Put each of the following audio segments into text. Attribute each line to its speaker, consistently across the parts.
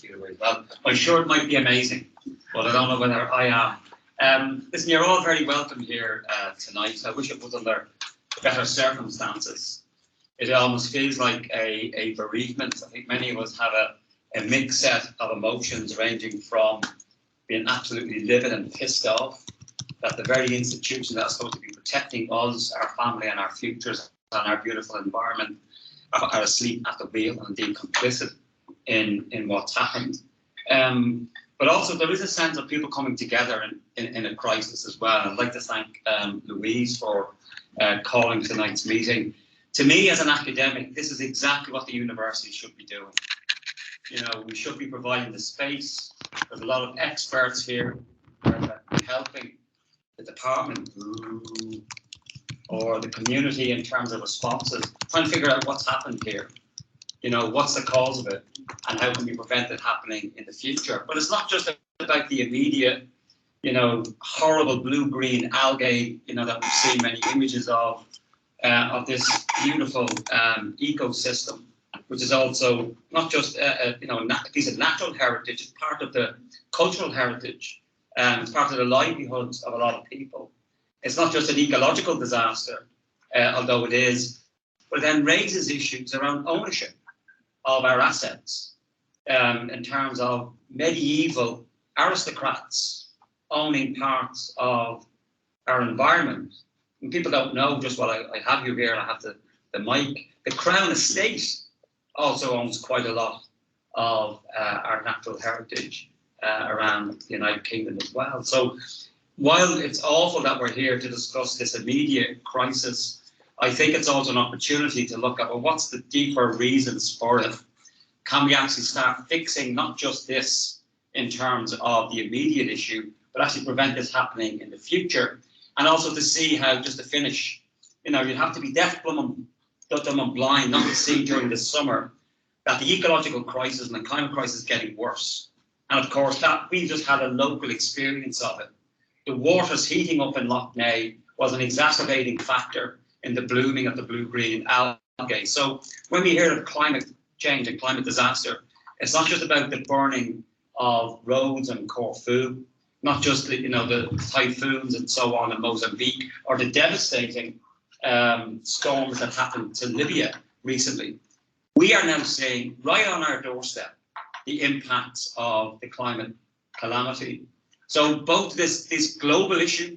Speaker 1: to you, Louise. Well, I'm sure it might be amazing, but I don't know whether I am. Listen, you're all very welcome here tonight. I wish it was under better circumstances. It almost feels like a bereavement. I think many of us have a mixed set of emotions ranging from being absolutely livid and pissed off that the very institution that's supposed to be protecting us, our family and our futures and our beautiful environment are asleep at the wheel and indeed complicit in what's happened. But also there is a sense of people coming together in a crisis as well. I'd like to thank Louise for calling tonight's meeting. To me as an academic, this is exactly what the university should be doing. You know, we should be providing the space. There's a lot of experts here helping the department or the community in terms of responses, trying to figure out what's happened here. You know, what's the cause of it and how can we prevent it happening in the future? But it's not just about the immediate, you know, horrible blue-green algae, you know, that we've seen many images of this beautiful ecosystem, which is also not just you know, a piece of natural heritage, it's part of the cultural heritage, it's part of the livelihoods of a lot of people. It's not just an ecological disaster, although it is, but it then raises issues around ownership of our assets in terms of medieval aristocrats owning parts of our environment. And people don't know just what I have you here, and I have the mic. The Crown Estate also owns quite a lot of our natural heritage around the United Kingdom as well. So while it's awful that we're here to discuss this immediate crisis, I think it's also an opportunity to look at, well, what's the deeper reasons for it? Can we actually start fixing not just this in terms of the immediate issue, but actually prevent this happening in the future? And also to see how, just to finish, you know, you'd have to be deaf, dumb and blind not to see during the summer that the ecological crisis and the climate crisis is getting worse. And of course, that we just had a local experience of it. The waters heating up in Lough Neagh was an exacerbating factor in the blooming of the blue-green algae. So when we hear of climate change and climate disaster, it's not just about the burning of roads in Corfu, not just the, you know, the typhoons and so on in Mozambique, or the devastating storms that happened to Libya recently. We are now seeing right on our doorstep the impacts of the climate calamity. So both this global issue,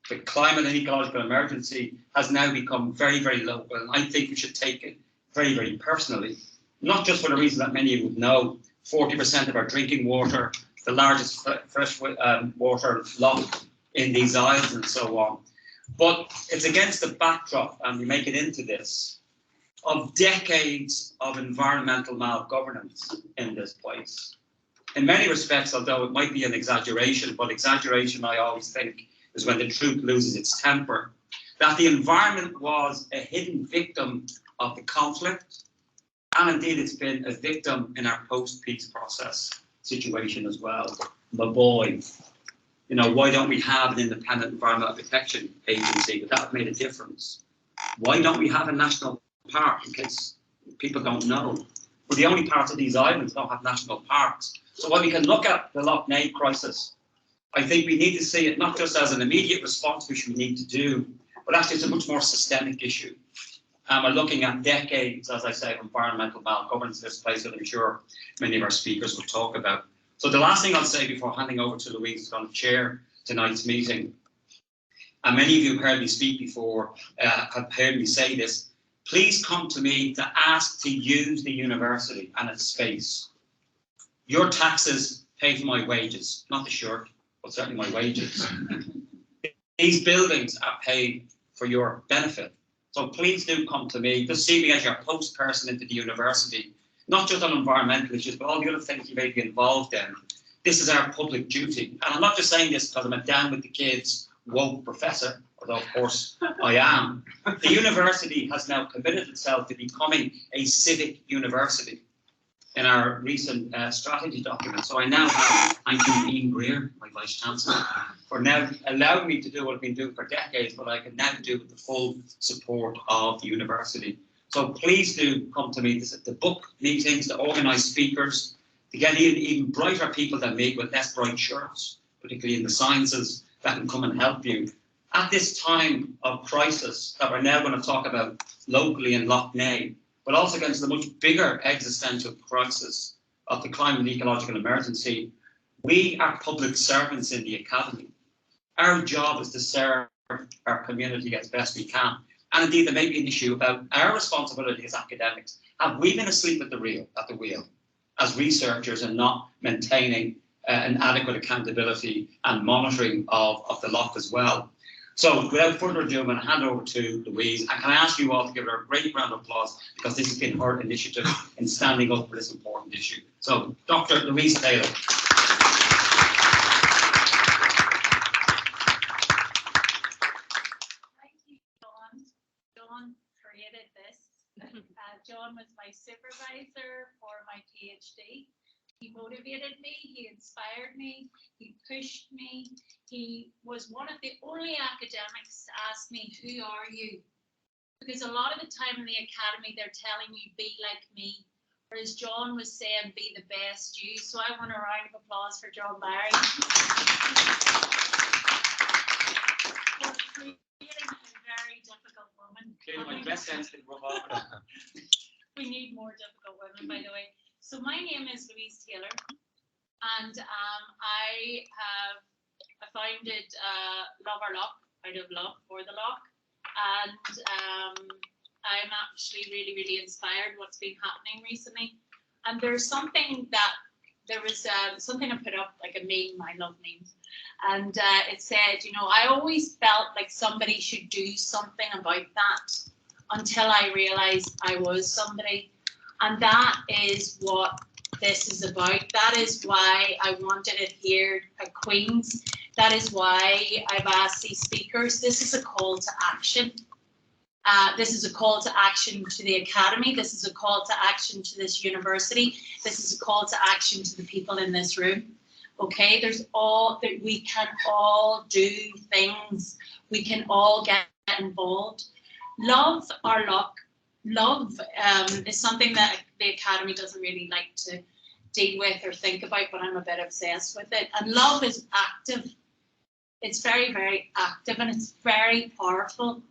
Speaker 1: the climate and ecological emergency, has now become very, very local. And I think we should take it very, very personally, not just for the reason that many of you would know, 40% of our drinking water, the largest fresh water loch in these isles and so on. But it's against the backdrop, and we make it into this, of decades of environmental malgovernance in this place. In many respects, although it might be an exaggeration, but exaggeration I always think is when the truth loses its temper, that the environment was a hidden victim of the conflict, and indeed it's been a victim in our post-peace process situation as well. But boy, you know, why don't we have an independent environmental protection agency? Would that have made a difference? Why don't we have a national park? In case people don't know, we're the only part of these islands that don't have national parks. So while we can look at the Lough Neagh crisis, I think we need to see it not just as an immediate response, which we need to do, but actually it's a much more systemic issue. We're looking at decades, as I say, of environmental malgovernance in this place that I'm sure many of our speakers will talk about. So the last thing I'll say before handing over to Louise, who's going to chair tonight's meeting, and many of you have heard me speak before, have heard me say this, please come to me to ask to use the university and its space. Your taxes pay for my wages, not the shirt, but certainly my wages. These buildings are paid for your benefit. So please do come to me. Just see me as your post person into the university, not just on environmental issues, but all the other things you may be involved in. This is our public duty. And I'm not just saying this because I'm a down with the kids woke professor, although of course I am. The university has now committed itself to becoming a civic university in our recent strategy document. So I now have, thank you, Ian Greer, my Vice Chancellor, for now allowing me to do what I've been doing for decades, but I can now do with the full support of the university. So please do come to me. The book meetings, the organised speakers, to get even brighter people than me with less bright shirts, particularly in the sciences, that can come and help you. At this time of crisis that we're now going to talk about locally in Lough Neagh, but also against the much bigger existential crisis of the climate ecological emergency, we are public servants in the academy. Our job is to serve our community as best we can. And indeed, there may be an issue about our responsibility as academics. Have we been asleep at the wheel, as researchers, and not maintaining an adequate accountability and monitoring of the Lough as well? So without further ado, I'm going to hand over to Louise. And can I ask you all to give her a great round of applause, because this has been her initiative in standing up for this important issue. So Dr. Louise Taylor.
Speaker 2: Thank you, John. John created this. John was my supervisor for my PhD. He motivated me, he inspired me, he pushed me. He was one of the only academics to ask me, who are you? Because a lot of the time in the academy, they're telling you, be like me. Whereas John was saying, be the best you. So I want a round of applause for John Barry. For creating a very difficult woman.
Speaker 1: My best sense to rub off.
Speaker 2: We need more difficult women, by the way. So my name is Louise Taylor, and I founded Lough out of Lough for the Lough, and I'm actually really inspired what's been happening recently. And there's something that there was something I put up, like a meme. I love memes, and it said, you know, I always felt like somebody should do something about that until I realized I was somebody. And that is what this is about. That is why I wanted it here at Queen's. That is why I've asked these speakers. This is a call to action. This is a call to action to the academy. This is a call to action to this university. This is a call to action to the people in this room. Okay, we can all do things. We can all get involved. Love our luck. Love is something that the academy doesn't really like to deal with or think about, but I'm a bit obsessed with it. And love is active. It's very active, and it's very powerful.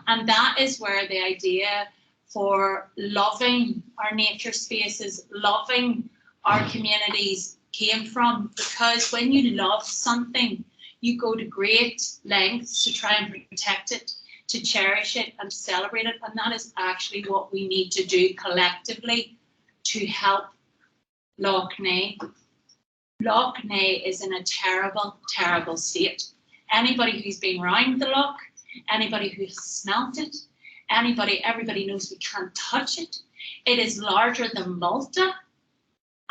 Speaker 2: And that is where the idea for loving our nature spaces, loving our communities came from. Because when you love something, you go to great lengths to try and protect it, to cherish it and celebrate it. And that is actually what we need to do collectively to help Lough Neagh. Lough Neagh is in a terrible state. Anybody who's been round the Lough, anybody who's smelt it, everybody knows we can't touch it. It is larger than Malta,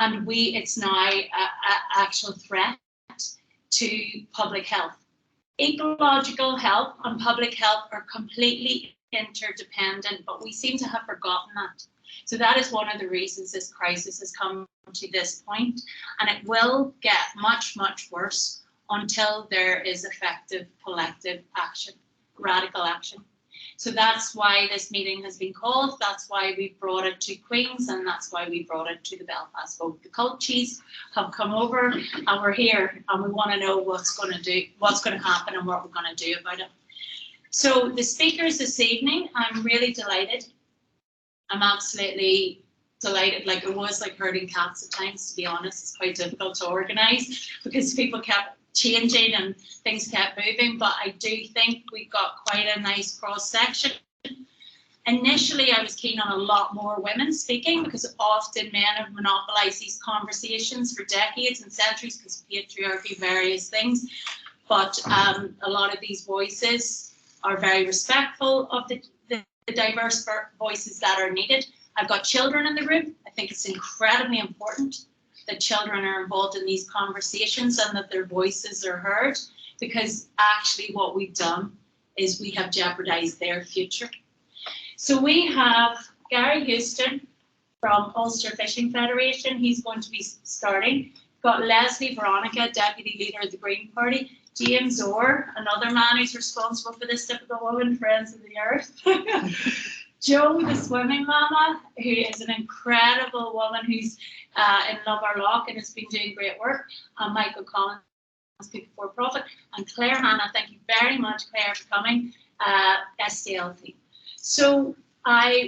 Speaker 2: and it's now an actual threat to public health. Ecological health and public health are completely interdependent, but we seem to have forgotten that. So that is one of the reasons this crisis has come to this point, and it will get much worse until there is effective collective action, radical action. So that's why this meeting has been called. That's why we brought it to Queen's, and that's why we brought it to the Belfast vote. The cultures have come over, and we're here, and we want to know what's going to happen, and what we're going to do about it. So the speakers this evening, I'm really delighted. I'm absolutely delighted. Like, it was like herding cats at times, to be honest. It's quite difficult to organise because people kept changing and things kept moving, but I do think we've got quite a nice cross section. Initially, I was keen on a lot more women speaking, because often men have monopolised these conversations for decades and centuries because of patriarchy, various things. But a lot of these voices are very respectful of the diverse voices that are needed. I've got children in the room. I think it's incredibly important that children are involved in these conversations and that their voices are heard, because actually what we've done is we have jeopardized their future. So we have Gary Houston from Ulster Fishing Federation. He's going to be starting. Got Leslie Veronica, Deputy Leader of the Green Party. James Orr, another man who's responsible for this typical woman, Friends of the Earth. Jo, the swimming mama, who is an incredible woman who's in Lough and has been doing great work, and Michael Collins, People for Profit, and Claire Hannah. Thank you very much, Claire, for coming. SDLT. So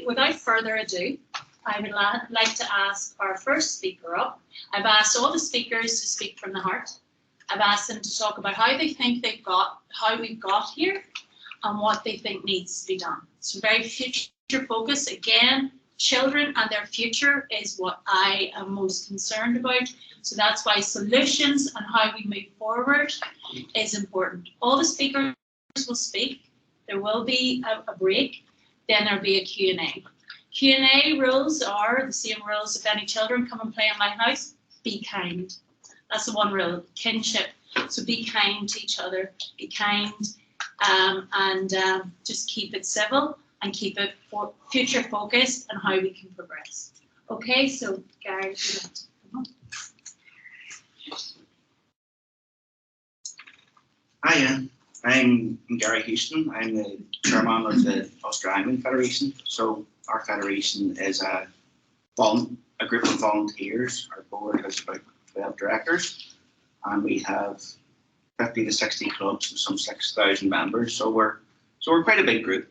Speaker 2: without further ado, I would like to ask our first speaker up. I've asked all the speakers to speak from the heart. I've asked them to talk about how they think how we got here, and what they think needs to be done. So very future focused. Again, children and their future is what I am most concerned about. So that's why solutions and how we move forward is important. All the speakers will speak. There will be a break. Then there'll be a Q&A. Q&A rules are the same rules. If any children come and play in my house, be kind. That's the one rule, kinship. So be kind to each other, be kind, and just keep it civil and keep it future focused and how we can progress. Okay, so Gary, if you'd like to come on.
Speaker 3: Hi, I'm Gary Houston. I'm the chairman of the Australian Federation. So our federation is a group of volunteers. Our board has about 12 directors, and we have 50 to 60 clubs with some 6,000 members. So we're quite a big group.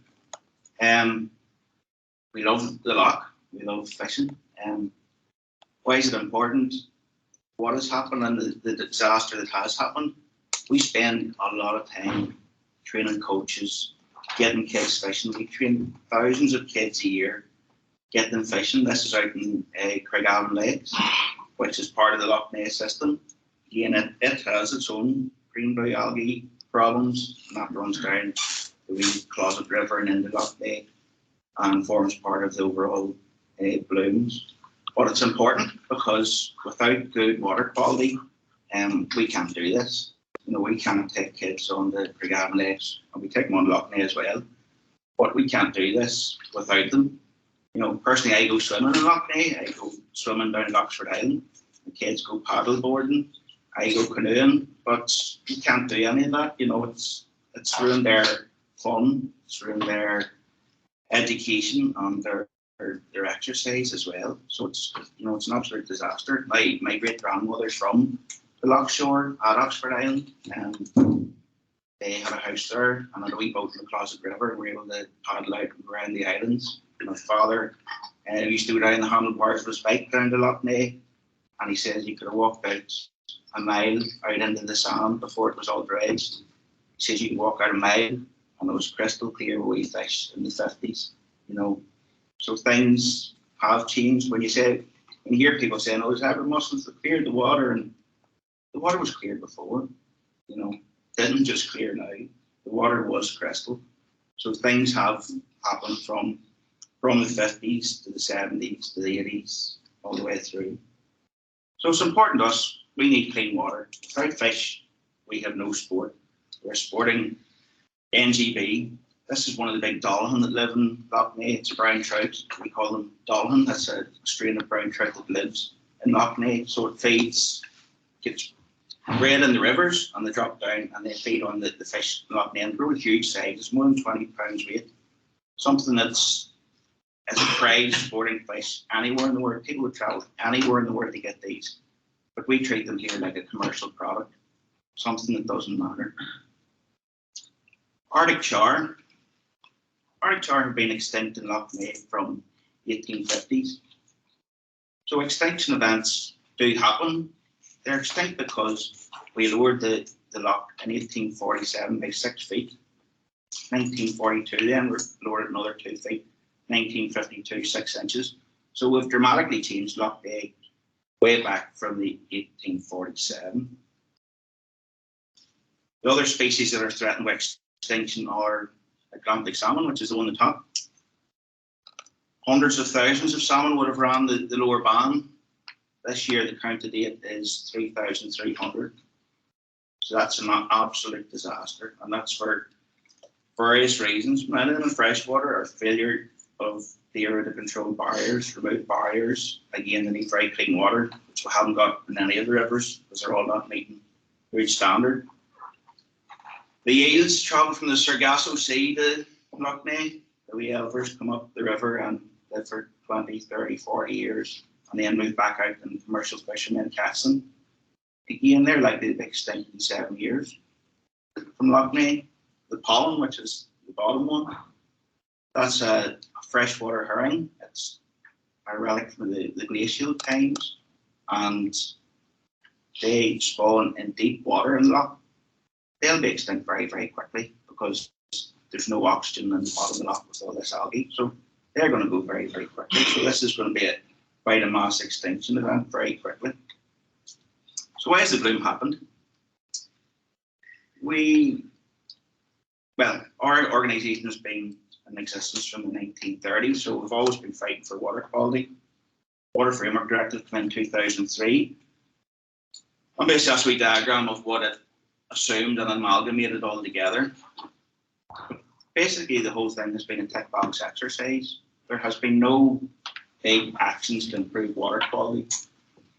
Speaker 3: We love the loch. We love fishing. Why is it important? What has happened and the disaster that has happened? We spend a lot of time training coaches, getting kids fishing. We train thousands of kids a year, get them fishing. This is out in Craigavon Lakes, which is part of the Lough Neagh system. Again, it has its own green blue algae problems, and that runs down the wee Closet River and into Lough Neagh and forms part of the overall blooms. But it's important because without good water quality, we can't do this. You know, we can't take kids on the Craigavon Lakes, and we take them on Lough Neagh as well. But we can't do this without them. You know, personally, I go swimming in Lough Neagh. I go swimming down Oxford Island. The kids go paddle boarding. I go canoeing. But you can't do any of that. You know, it's ruined their fun. It's ruined their education and their exercise as well. So it's an absolute disaster. My great grandmother's from the Lough Shore at Oxford Island, and they had a house there and had a wee boat in the Closet River, and we were able to paddle out around the islands. My father used to go down the handlebars of his bike down to Lough Neagh, and he says he could have walked out a mile out into the sand before it was all dredged. He says you could walk out a mile and it was crystal clear wee fish in the 50s. You know, so things have changed. When you hear people saying, "Oh, there's ever mussels that cleared the water," and the water was cleared before, you know, didn't just clear now. The water was crystal. So things have happened from the 50s to the 70s to the 80s, all the way through. So it's important to us. We need clean water. Without fish, we have no sport. We're sporting NGB. This is one of the big dolphin that live in Lough Neagh. It's a brown trout. We call them dolphin. That's a strain of brown trout that lives in Lough Neagh. So it gets bred in the rivers, and they drop down and they feed on the fish in Lough Neagh and grow a huge size. It's more than 20 pounds weight. Something that's a prized sporting fish anywhere in the world. People would travel anywhere in the world to get these. But we treat them here like a commercial product, something that doesn't matter. Arctic char. Arctic char have been extinct in Lough Neagh from 1850s. So extinction events do happen. They're extinct because we lowered the loch in 1847 by 6 feet. 1942 then we lowered it another 2 feet. 1952, 6 inches. So we've dramatically changed Lough Neagh way back from the 1847. The other species that are threatened by extinction are Atlantic salmon, which is the one on the top. Hundreds of thousands of salmon would have ran the lower ban. This year, the count to date is 3,300. So that's an absolute disaster, and that's for various reasons. Many of them in freshwater are failure of the area to control barriers, remove barriers. Again, they need very clean water, which we haven't got in any of the rivers because they're all not meeting food standard. The eels travel from the Sargasso Sea to Lough Neagh. The wee elvers come up the river and live for 20, 30, 40 years, and then move back out and commercial fishermen catch them. Again, they're likely to be extinct in 7 years. From Lough Neagh, the pollen, which is the bottom one, that's a freshwater herring. It's a relic from the glacial times, and they spawn in deep water in the loch. They'll be extinct very, very quickly because there's no oxygen in the bottom of the loch with all this algae. So they're going to go very, very quickly. So this is going to be quite a mass extinction event very quickly. So why has the bloom happened? Our organisation has been in existence from the 1930s, so we've always been fighting for water quality. Water Framework Directive came in 2003. And basically that's a wee diagram of what it assumed and amalgamated all together. Basically the whole thing has been a tick box exercise. There has been no big actions to improve water quality.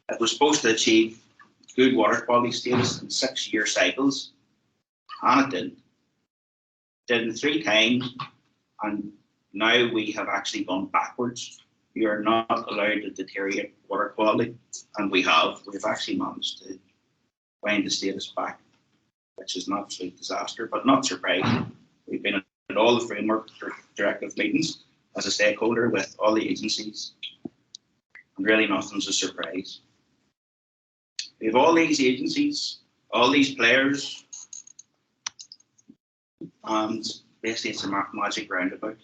Speaker 3: It was supposed to achieve good water quality status in 6-year cycles, and it didn't. Did it 3 times, and now we have actually gone backwards. We are not allowed to deteriorate water quality, and we've actually managed to wind the status back, which is an absolute disaster, but not surprising. We've been at all the framework directive meetings as a stakeholder with all the agencies, and really nothing's a surprise. We have all these agencies, all these players, and basically it's a magic roundabout.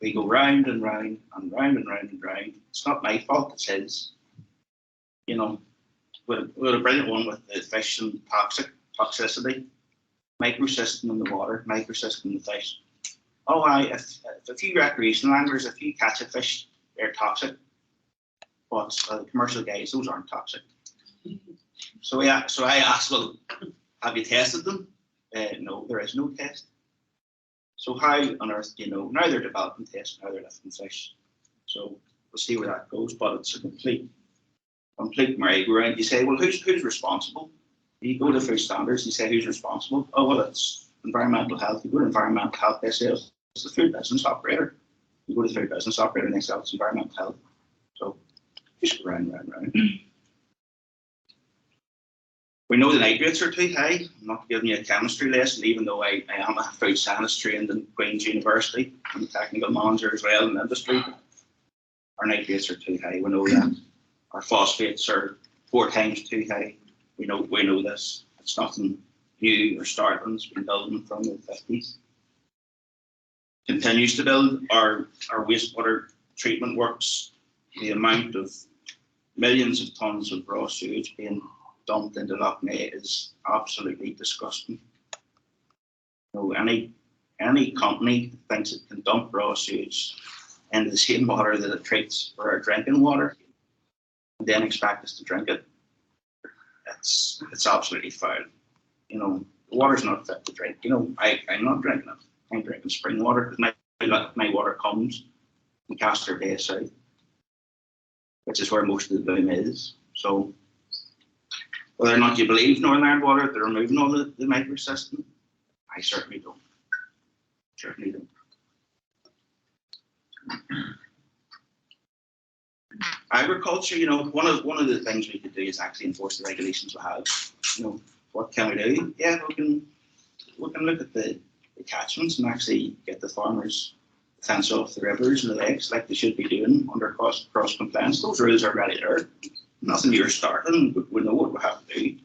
Speaker 3: We go round and round and round and round and round. It's not my fault, it's his. You know, we had a brilliant one with the fish and toxicity. Microcystin in the water, microcystin in the fish. Oh, if a few recreational anglers, if you catch a fish, they're toxic. But the commercial guys, those aren't toxic. So I asked, well, have you tested them? No, there is no test. So how on earth do you know? Now they're developing tests, now they're lifting fish. So we'll see where that goes, but it's a complete merry-go-round. You say, well, who's responsible? You go to food standards, you say, who's responsible? Oh, well, it's environmental health. You go to environmental health, they say it's the food business operator. You go to the food business operator and they say it's environmental health. So just go round, round, round. We know the nitrates are too high. I'm not giving you a chemistry lesson, even though I am a food science trained in Queen's University. I'm a technical manager as well in industry. Our nitrates are too high. We know that. Our phosphates are 4 times too high. We know this. It's nothing new or startling. It's been building from the 50s. Continues to build. Our wastewater treatment works. The amount of millions of tons of raw sewage being dumped into Lough Neagh is absolutely disgusting. You know, any company that thinks it can dump raw sewage into the same water that it treats for our drinking water and then expect us to drink it, it's absolutely foul. You know, the water's not fit to drink. You know, I'm not drinking it. I'm drinking spring water because my water comes from Castor Bay South, which is where most of the bloom is. So whether or not you believe Northern Ireland water, they're removing all the microcystin, I certainly don't. Certainly don't. Agriculture, you know, one of the things we could do is actually enforce the regulations we have. You know, what can we do? Yeah, we can look at the catchments and actually get the farmers to fence off the rivers and the lakes like they should be doing under cross compliance. Those rules are already there. Nothing you're starting. We know what we have to do.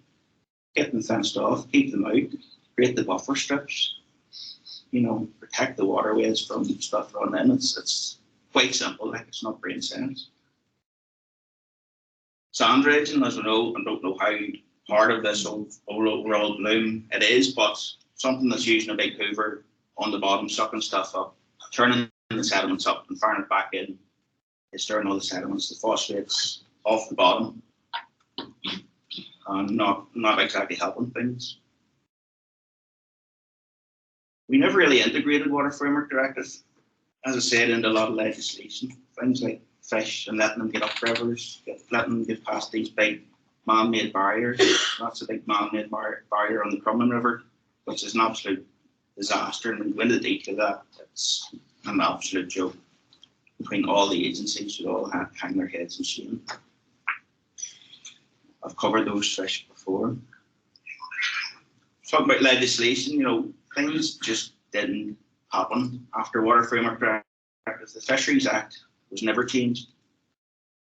Speaker 3: Get them fenced off, keep them out, create the buffer strips. You know, protect the waterways from stuff running in. It's quite simple. Like, it's not brain science. Sand dredging, as we know, I don't know how part of this overall bloom it is, but something that's using a big hoover on the bottom, sucking stuff up, turning the sediments up and firing it back in, is stirring all the sediments, the phosphates off the bottom, and not exactly helping things. We never really integrated Water Framework Directive, as I said, into a lot of legislation. Things like fish and letting them get up rivers, letting them get past these big man-made barriers. That's a big man-made barrier on the Crumlin River, which is an absolute disaster. And when we go into the detail of that, an absolute joke between all the agencies who all hang their heads in shame. I've covered those fish before. Talk about legislation, you know, things just didn't happen after Water Framework Directive. The Fisheries Act was never changed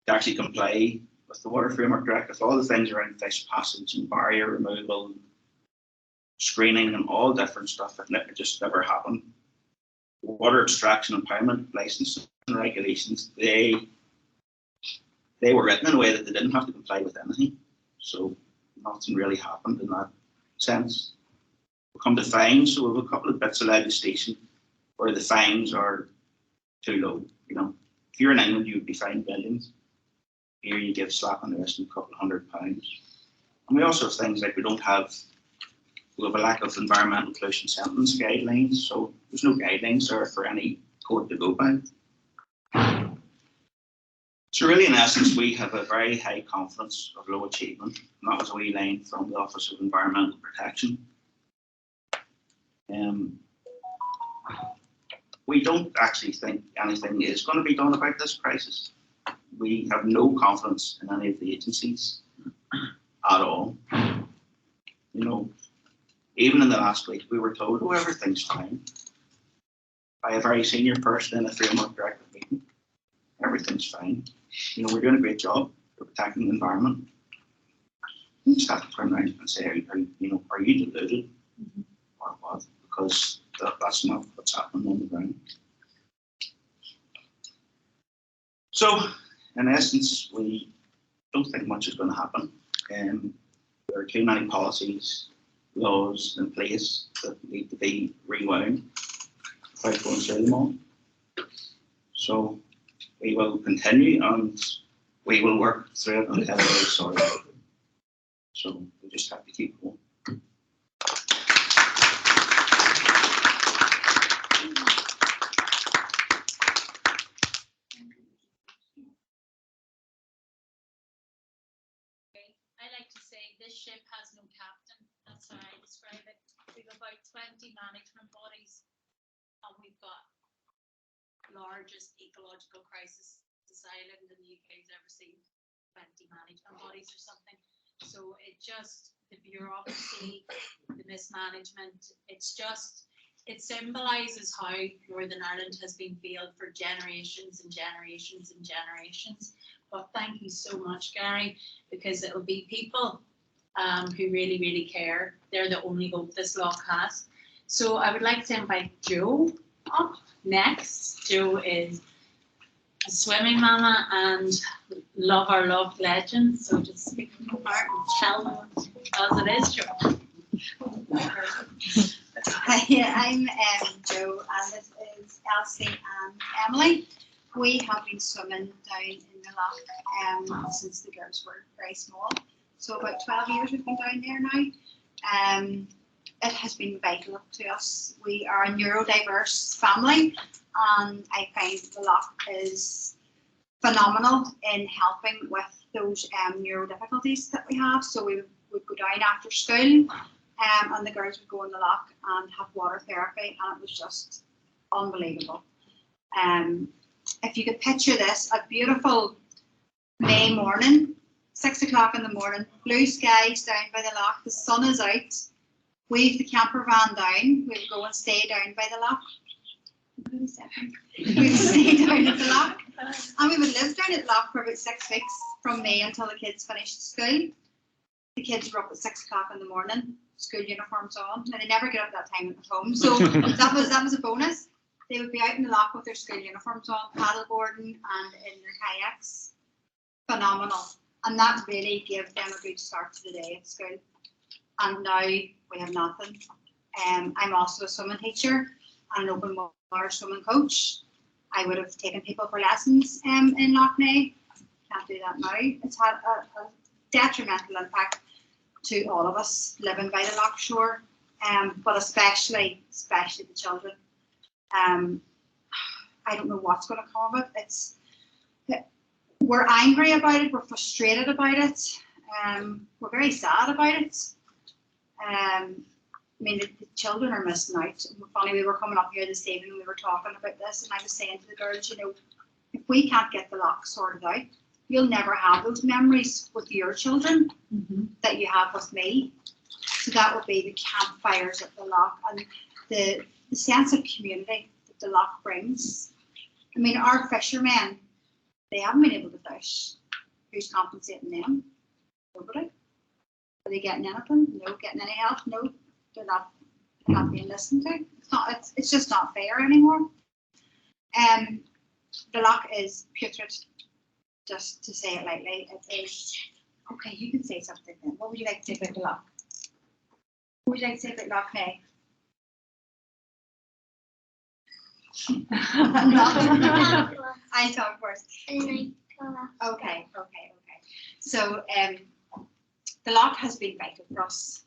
Speaker 3: to actually comply with the Water Framework Directive. All the things around fish passage and barrier removal, screening and all different stuff, it just never happened. Water extraction impoundment licensing regulations, they were written in a way that they didn't have to comply with anything. So nothing really happened in that sense. We come to fines, so we have a couple of bits of legislation where the fines are too low. You know, if you're in England, you would be fined millions. Here you give slap on the wrist and a couple of £100. And we also have things like we have a lack of environmental pollution sentence guidelines, so there's no guidelines there for any court to go by. So really, in essence, we have a very high confidence of low achievement, and that was a wee line from the Office of Environmental Protection. We don't actually think anything is going to be done about this crisis. We have no confidence in any of the agencies at all. You know, even in the last week, we were told, oh, everything's fine, by a very senior person in a framework directive meeting. Everything's fine. You know, we're doing a great job for protecting the environment. You just have to turn around and say, are you deluded or what? Because that's not what's happening on the ground. So, in essence, we don't think much is going to happen. There are too many policies, laws in place that need to be rewound without going through them all. So we will continue and we will work through it until it is sorted out. So we just have to keep going.
Speaker 2: I like to say this ship has no captain. That's how I describe it. We've about 20 management bodies, and we've got the largest ecological crisis this island in the UK has ever seen. 20 management bodies or something. So it just, the bureaucracy, the mismanagement, it symbolises how Northern Ireland has been failed for generations and generations and generations. But thank you so much, Gary, because it'll be people who really, really care. They're the only hope this loch has. So I would like to invite Joe up next. Joe is a swimming mama and love our Lough legend. So just speak from the heart and tell them as it is, Joe.
Speaker 4: Hi, I'm Joe, and this is Elsie and Emily. We have been swimming down in the loch since the girls were very small. So about 12 years we've been down there now. It has been vital to us. We are a neurodiverse family, and I find the loch is phenomenal in helping with those neuro difficulties that we have. So we would go down after school, and the girls would go in the loch and have water therapy, and it was just unbelievable. If you could picture this, a beautiful May morning, 6 o'clock in the morning, blue skies down by the loch, the sun is out, we have the camper van down, we would go and stay down by the loch. We would stay down at the loch, and we would live down at the loch for about 6 weeks, from May until the kids finished school. The kids were up at 6 o'clock in the morning, school uniforms on. Now, they never get up at that time at home, so that was a bonus. They would be out in the loch with their school uniforms on, paddleboarding and in their kayaks. Phenomenal. And that really gave them a good start to the day at school. And now we have nothing. I'm also a swimming teacher and an open water swimming coach. I would have taken people for lessons in Lough Neagh. Can't do that now. It's had a detrimental impact to all of us living by the loch shore, but especially the children. I don't know what's going to come of it. We're angry about it, we're frustrated about it, we're very sad about it. I mean, the children are missing out. Funny, we were coming up here this evening and we were talking about this, and I was saying to the girls, you know, if we can't get the lock sorted out, you'll never have those memories with your children that you have with me. So that would be the campfires at the lock and the sense of community that the lock brings. I mean, our fishermen, they haven't been able to fish. Who's compensating them? Nobody. Are they getting anything? No. Getting any help? No. They're not being listened to. It's just not fair anymore. The lock is putrid, just to say it lightly. It is. Okay, you can say something then. What would you like to say about the lock? What would you like to say about Lough Neagh? I talk first. Okay. So the lock has been vital for us.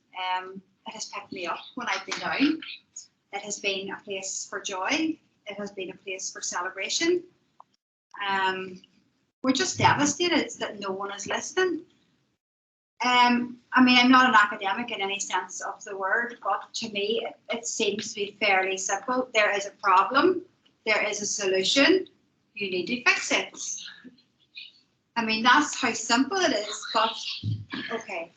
Speaker 4: It has picked me up when I've been down. It has been a place for joy. It has been a place for celebration. We're just devastated that no one is listening. I mean, I'm not an academic in any sense of the word, but to me, it seems to be fairly simple. There is a problem. There is a solution. You need to fix it. I mean, that's how simple it is, but okay.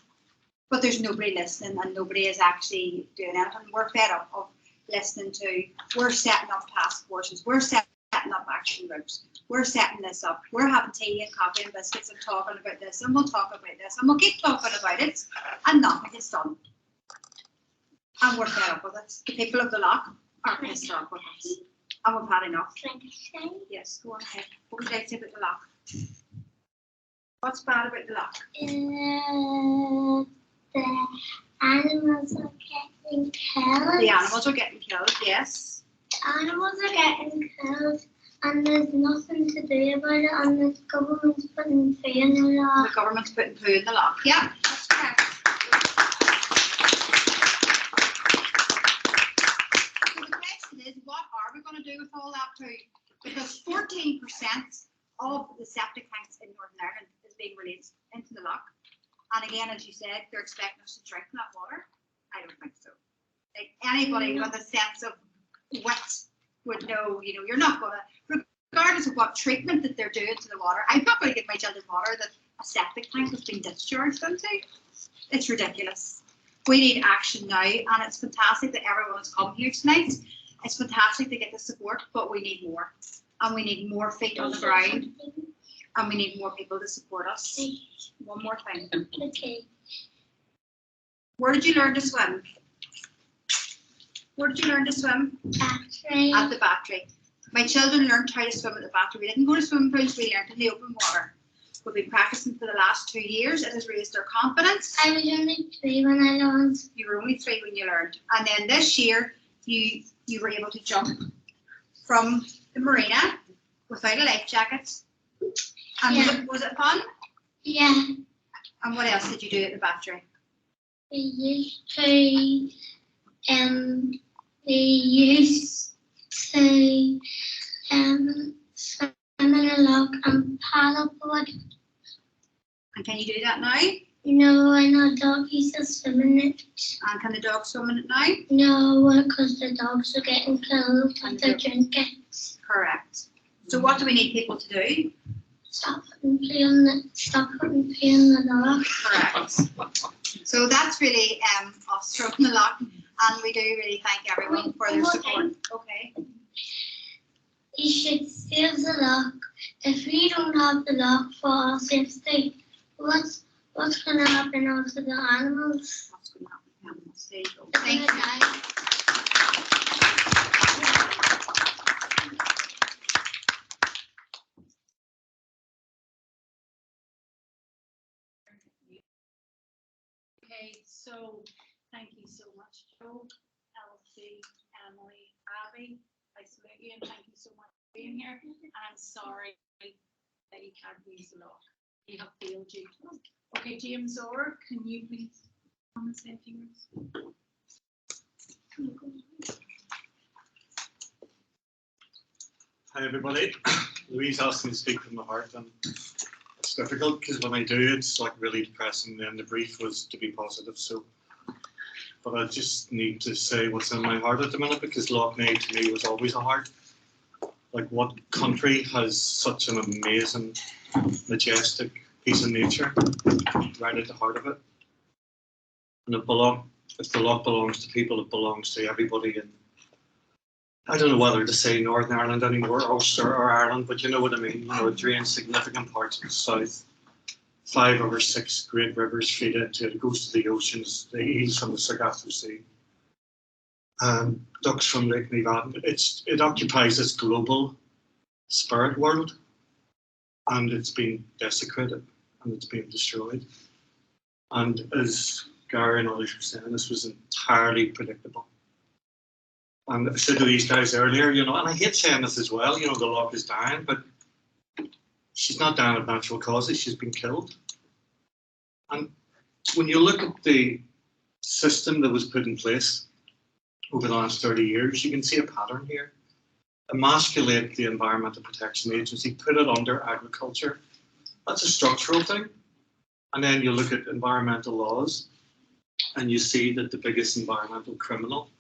Speaker 4: But there's nobody listening and nobody is actually doing anything. We're fed up of listening to, we're setting up task forces, we're setting up action groups, we're setting this up, we're having tea and coffee and biscuits and talking about this, and we'll talk about this, and we'll keep talking about it, and nothing is done. And we're fed up with it. The people of the lock are pissed off with us. And we've had enough. Yes, go on ahead. What would you like to say about the lock? What's bad about the lock?
Speaker 5: The animals are getting killed.
Speaker 4: The animals are getting killed, yes.
Speaker 5: The animals are getting killed and there's nothing to do about it, and the government's putting poo in the lock.
Speaker 4: The government's putting poo in the lock. Yeah, that's correct. So the question is, what are we going to do with all that poo? Because 14% of the septic tanks in Northern Ireland is being released into the lock. And again, as you said, they're expecting us to drink that water. I don't think so. Like anybody with a sense of wit would know, you know, you're not going to, regardless of what treatment that they're doing to the water, I'm not going to give my children water that a septic tank has been discharged into. It's ridiculous. We need action now, and it's fantastic that everyone has come here tonight. It's fantastic to get the support, but we need more. And we need more feet on the ground. And we need more people to support us. One more thing.
Speaker 5: Okay.
Speaker 4: Where did you learn to swim? Where did you learn to swim?
Speaker 5: Battery.
Speaker 4: At the battery. My children learned how to swim at the battery. We didn't go to swimming pools, we learned in the open water. We've been practicing for the last 2 years. It has raised our confidence.
Speaker 5: I was only 3 when I learned.
Speaker 4: You were only 3 when you learned. And then this year, you were able to jump from the marina without a life jacket. And
Speaker 5: Yeah.
Speaker 4: was it fun?
Speaker 5: Yeah.
Speaker 4: And what else did you do at the battery?
Speaker 5: We used to swim in a lock and paddleboard.
Speaker 4: And can you do that now?
Speaker 5: No, and our dog used to swim in it.
Speaker 4: And can the dog swim in it now?
Speaker 5: No, because the dogs are getting killed
Speaker 4: And
Speaker 5: with the drinking.
Speaker 4: Correct. So what do we need people to do?
Speaker 5: Stop putting pee in the lock.
Speaker 4: Correct. So that's really us from the lock, and we do really thank everyone for their support. Okay.
Speaker 5: You should save the lock. If we don't have the lock for our safety, what's going to happen to the animals?
Speaker 4: What's going to happen? There you go. Thank you.
Speaker 2: Okay, so thank you so much, Joe, Elsie, Emily, Abby. I salute you and thank you so much for being here. And I'm sorry that you can't use the lock. You have failed you. Okay, James Orr, can you please come and say a few words?
Speaker 6: Hi everybody. Louise asked me to speak from the heart, and it's difficult because when I do, it's like really depressing. And the brief was to be positive, so but I just need to say what's in my heart at the minute, because Lough Neagh to me was always a heart. Like, what country has such an amazing, majestic piece of nature right at the heart of it? And if the Lough belongs to people, it belongs to everybody. And I don't know whether to say Northern Ireland anymore, Ulster or Ireland, but you know what I mean. You know, it drains significant parts of the south. 5 or 6 great rivers feed into it. It goes to the oceans, the eels from the Sargasso Sea, ducks from Lough Neagh. It occupies this global spirit world, and it's been desecrated and it's been destroyed. And as Gary and others were saying, this was entirely predictable. And I said to these guys earlier, you know, and I hate saying this as well, you know, the Lough is dying, but she's not dying of natural causes, she's been killed. And when you look at the system that was put in place over the last 30 years, you can see a pattern here. Emasculate the Environmental Protection Agency, put it under agriculture. That's a structural thing. And then you look at environmental laws, and you see that the biggest environmental criminal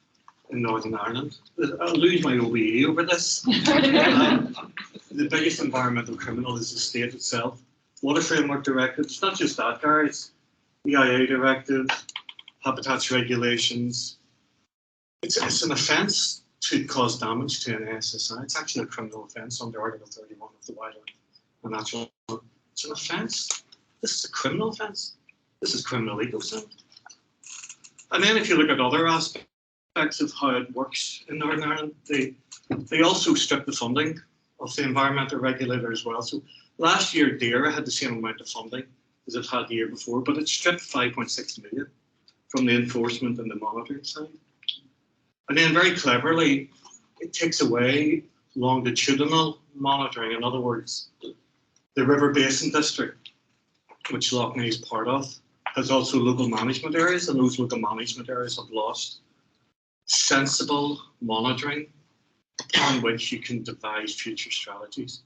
Speaker 6: in Northern Ireland, I'll lose my OBE over this, the biggest environmental criminal is the state itself. Water Framework Directive, it's not just that, Gary, it's EIA Directive, Habitats Regulations. It's an offence to cause damage to an SSI. It's actually a criminal offence under Article 31 of the Wildlife and Natural. It's an offence. This is a criminal offence. This is criminal ecocide. And then if you look at other aspects of how it works in Northern Ireland, they also strip the funding of the environmental regulator as well. So last year, DAERA had the same amount of funding as it had the year before, but it stripped 5.6 million from the enforcement and the monitoring side. And then very cleverly, it takes away longitudinal monitoring. In other words, the River Basin District, which Lough Neagh is part of, has also local management areas, and those local management areas have lost sensible monitoring upon which you can devise future strategies.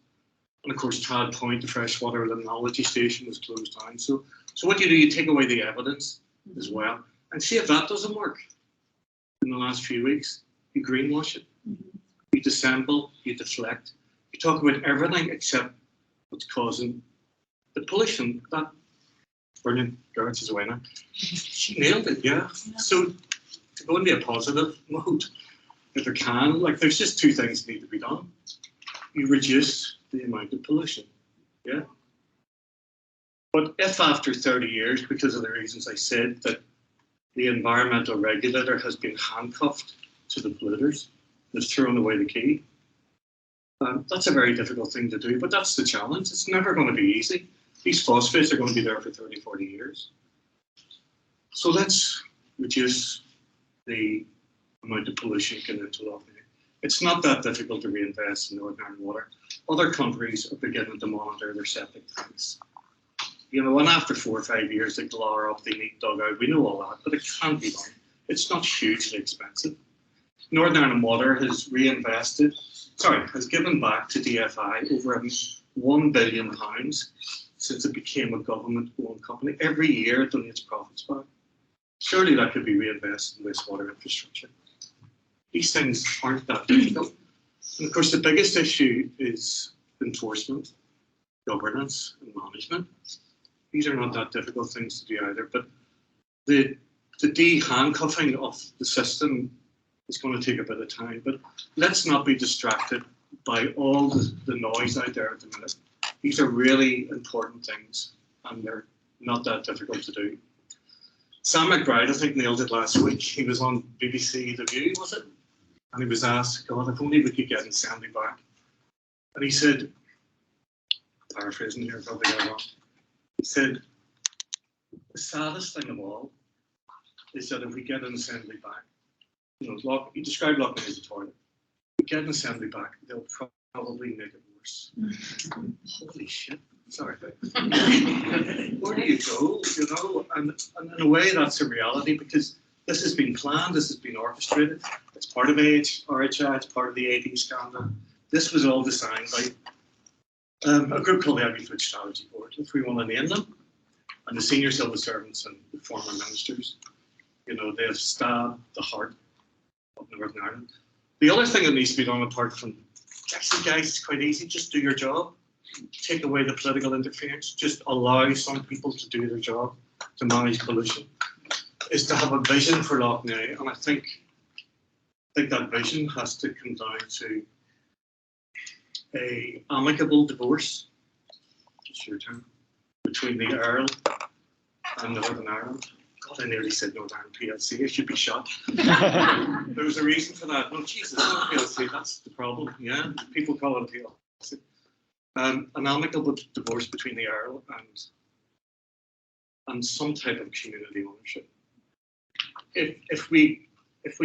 Speaker 6: And of course, Trad Point, the freshwater limnology station, was closed down. So what you do, you take away the evidence as well, and see if that doesn't work. In the last few weeks, you greenwash it, you dissemble, you deflect, you talk about everything except what's causing the pollution. That brilliant girl, she's away now. She nailed it, yeah. So to go into a positive mode, if it can, like, there's just 2 things that need to be done. You reduce the amount of pollution, yeah. But if after 30 years, because of the reasons I said, that the environmental regulator has been handcuffed to the polluters, has thrown away the key, that's a very difficult thing to do, but that's the challenge. It's never going to be easy. These phosphates are going to be there for 30, 40 years. So let's reduce the amount of pollution getting into Lough Neagh. It's not that difficult to reinvest in Northern Ireland water. Other countries are beginning to monitor their septic tanks. You know, and after 4 or 5 years, they glower up, they need dug out. We know all that, but it can be done. It's not hugely expensive. Northern Ireland Water has has given back to DFI over £1 billion since it became a government-owned company. Every year it donates profits back. Surely that could be reinvested in wastewater infrastructure. These things aren't that difficult. And of course, the biggest issue is enforcement, governance, and management. These are not that difficult things to do either, but the de-handcuffing of the system is going to take a bit of time. But let's not be distracted by all the noise out there at the minute. These are really important things, and they're not that difficult to do. Sam McBride, I think, nailed it last week. He was on BBC The View, was it? And he was asked, God, if only we could get Sandy back. And he said, paraphrasing here, probably got it wrong. He said, the saddest thing of all is that if we get an assembly back, you know, he described Lough Neagh as a toilet. If we get an assembly back, they'll probably make it worse. Holy shit. Sorry. Where do you go? You know, and in a way that's a reality, because this has been planned, this has been orchestrated. It's part of RHI, it's part of the AD scandal. This was all designed by a group called the Agri-Food Strategy Board, if we want to name them, and the senior civil servants and the former ministers. You know, they have stabbed the heart of Northern Ireland. The other thing that needs to be done, apart from, actually guys, it's quite easy, just do your job. Take away the political interference, just allow some people to do their job, to manage pollution, is to have a vision for Lough Neagh. And I think that vision has to come down to a amicable divorce, it's your turn, between the Earl and Northern Ireland. God, I nearly said Northern Ireland PLC, I should be shot. There was a reason for that. No, Jesus, not PLC, that's the problem. Yeah, people call it PLC. An amicable divorce between the Earl and some type of community ownership. If we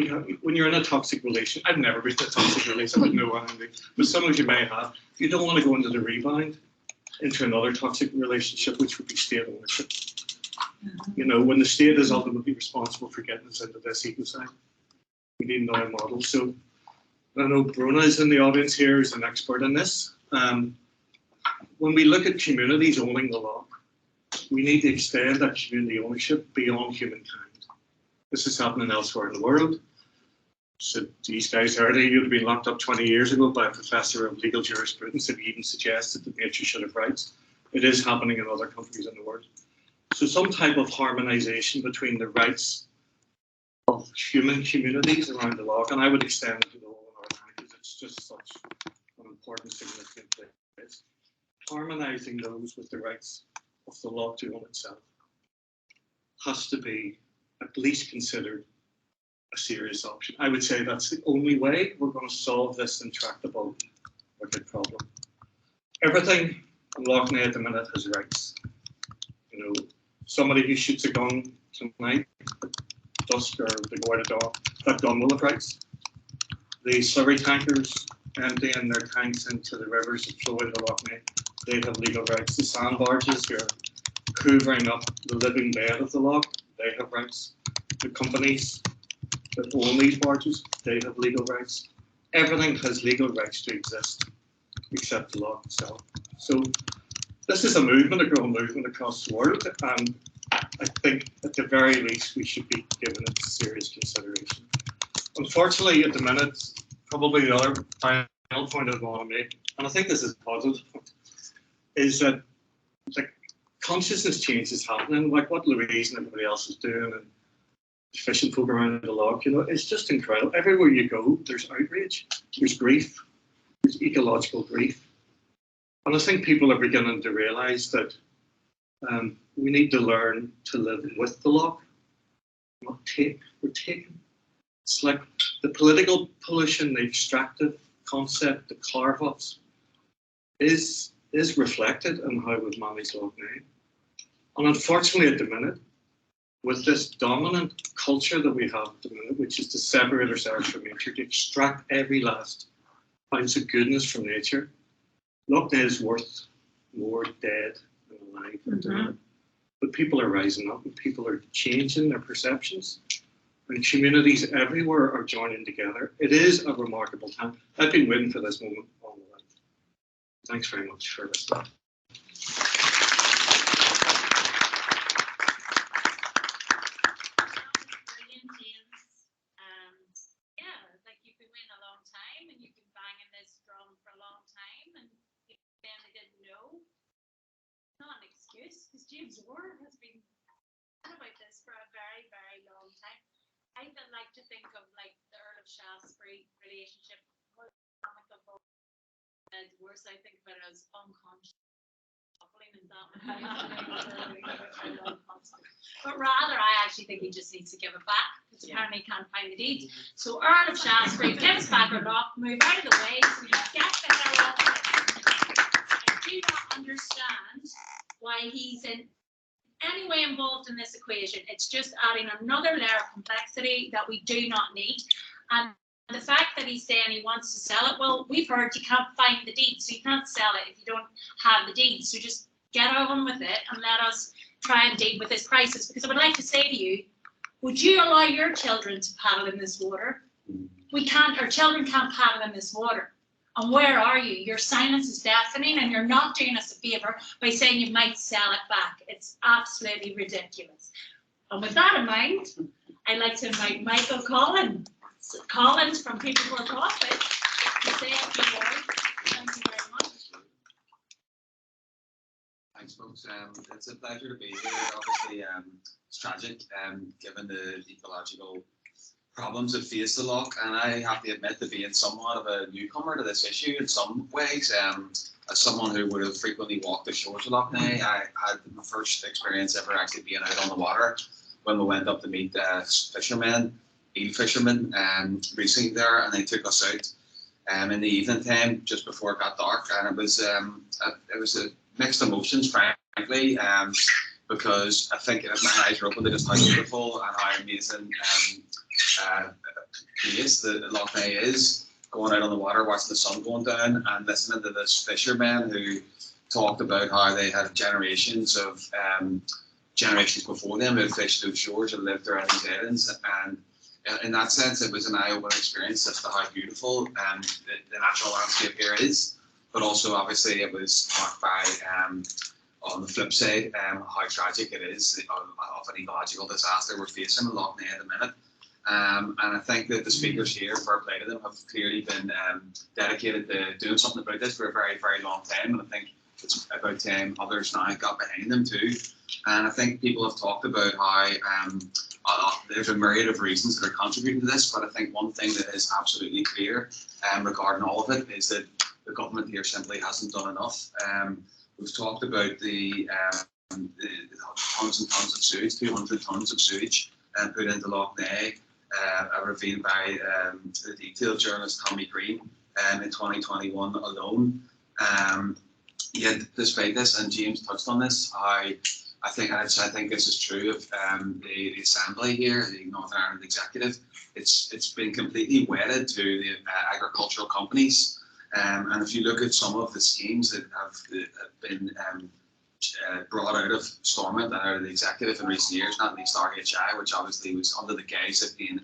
Speaker 6: have, when you're in a toxic relation, I've never been in a toxic relation, I wouldn't know what I'm doing, but some of you may have. You don't want to go into the rebound into another toxic relationship, which would be state ownership. You know, when the state is ultimately responsible for getting us into this ecocide, we need another model. So I know Bruna is in the audience here, is an expert in this. When we look at communities owning the lough, we need to extend that community ownership beyond humankind. This is happening elsewhere in the world. So these guys earlier, you'd have been locked up 20 years ago by a professor of legal jurisprudence if he even suggested that nature should have rights. It is happening in other countries in the world. So some type of harmonisation between the rights of human communities around the lough, and I would extend it to the whole of Northern Ireland because it's just such an important, significant place. Harmonising those with the rights of the lough to own itself has to be at least considered a serious option. I would say that's the only way we're going to solve this intractable wicked problem. Everything in Lough Neagh at the minute has rights. You know, somebody who shoots a gun tonight, dusk or they go out at dawn, that gun will have rights. The slurry tankers emptying their tanks into the rivers that flow into Lough Neagh, they have legal rights. The sand barges who are hoovering up the living bed of the lough, they have rights. The companies that own these barges, they have legal rights. Everything has legal rights to exist except the lough itself. So this is a movement, a growing movement across the world, and I think at the very least we should be giving it serious consideration. Unfortunately, at the minute, probably the other final point I want to make, and I think this is a positive point, is that the consciousness change is happening, like what Louise and everybody else is doing, and fishing folk around the lough, you know, it's just incredible. Everywhere you go, there's outrage, there's grief, there's ecological grief. And I think people are beginning to realise that we need to learn to live with the lough, not take. We're taking. It's like the political pollution, the extractive concept, the carve-ups is reflected in how we've managed Lough Neagh. And unfortunately at the minute, with this dominant culture that we have at the minute, which is to separate ourselves from nature, to extract every last ounce of goodness from nature, Lough Neagh is worth more dead than alive at the minute. But people are rising up and people are changing their perceptions. And communities everywhere are joining together. It is a remarkable time. I've been waiting for this moment all my life. Thanks very much for listening.
Speaker 2: Because James Ward has been about this for a very, very long time. I like to think of like the Earl of Shaftesbury relationship, worse. I think of it as unconscious. But rather, I actually think he just needs to give it back because apparently he can't find the deeds. So Earl of Shaftesbury gives back her lough, move out of the way, so he gets the hell off. I do not understand why he's in any way involved in this equation. It's just adding another layer of complexity that we do not need. And the fact that he's saying he wants to sell it, well, we've heard you can't find the deeds, so you can't sell it if you don't have the deeds. So just get on with it and let us try and deal with his prices. Because I would like to say to you, would you allow your children to paddle in this water? We can't, our children can't paddle in this water. And where are you? Your silence is deafening and you're not doing us a favour by saying you might sell it back. It's absolutely ridiculous. And with that in mind, I'd like to invite Michael Collins from People for Profit to say a few words. Thank you very much.
Speaker 7: Thanks, folks. It's a pleasure to be here. Obviously, it's tragic given the ecological problems that face the loch, and I have to admit to being somewhat of a newcomer to this issue in some ways. As someone who would have frequently walked the shores of Lough Neagh, I had my first experience ever actually being out on the water when we went up to meet fishermen, eel fishermen, recently there, and they took us out in the evening time just before it got dark, and it was a mixed emotions, frankly, because I think my eyes were open to just how beautiful and how amazing place that Lough Neagh is. Going out on the water, watching the sun going down, and listening to this fisherman who talked about how they had generations before them who had fished those shores and lived around these islands, and in that sense, it was an eye-opening experience as to how beautiful the natural landscape here is. But also, obviously, it was marked by, on the flip side, how tragic it is of an ecological disaster we're facing in Lough Neagh at the minute. And I think that the speakers here, fair play to them, have clearly been dedicated to doing something about this for a very, very long time. And I think it's about time others now got behind them too. And I think people have talked about how there's a myriad of reasons that are contributing to this. But I think one thing that is absolutely clear regarding all of it is that the government here simply hasn't done enough. We've talked about the tons and tons of sewage, 200 tons of sewage put into Lough Neagh, revealed by the detailed journalist Tommy Green in 2021 alone. Yet, despite this, and James touched on this, I think this is true of the Assembly here, the Northern Ireland Executive. It's been completely wedded to the agricultural companies. And if you look at some of the schemes that have been brought out of Stormont and out of the executive in recent years, not least RHI, which obviously was under the guise of being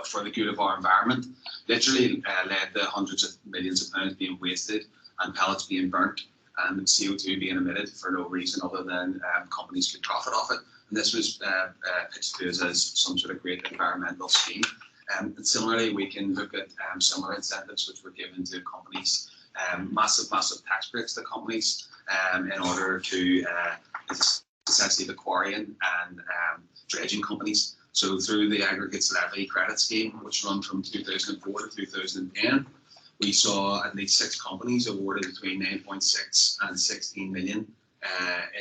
Speaker 7: for the good of our environment, literally led to hundreds of millions of pounds being wasted and pellets being burnt and CO2 being emitted for no reason other than companies could profit off it. And this was pitched to us as some sort of great environmental scheme. And similarly, we can look at similar incentives which were given to companies, massive tax breaks to companies in order to essentially the quarrying and dredging companies. So through the aggregates levy credit scheme, which run from 2004 to 2010, we saw at least 6 companies awarded between 9.6 and 16 million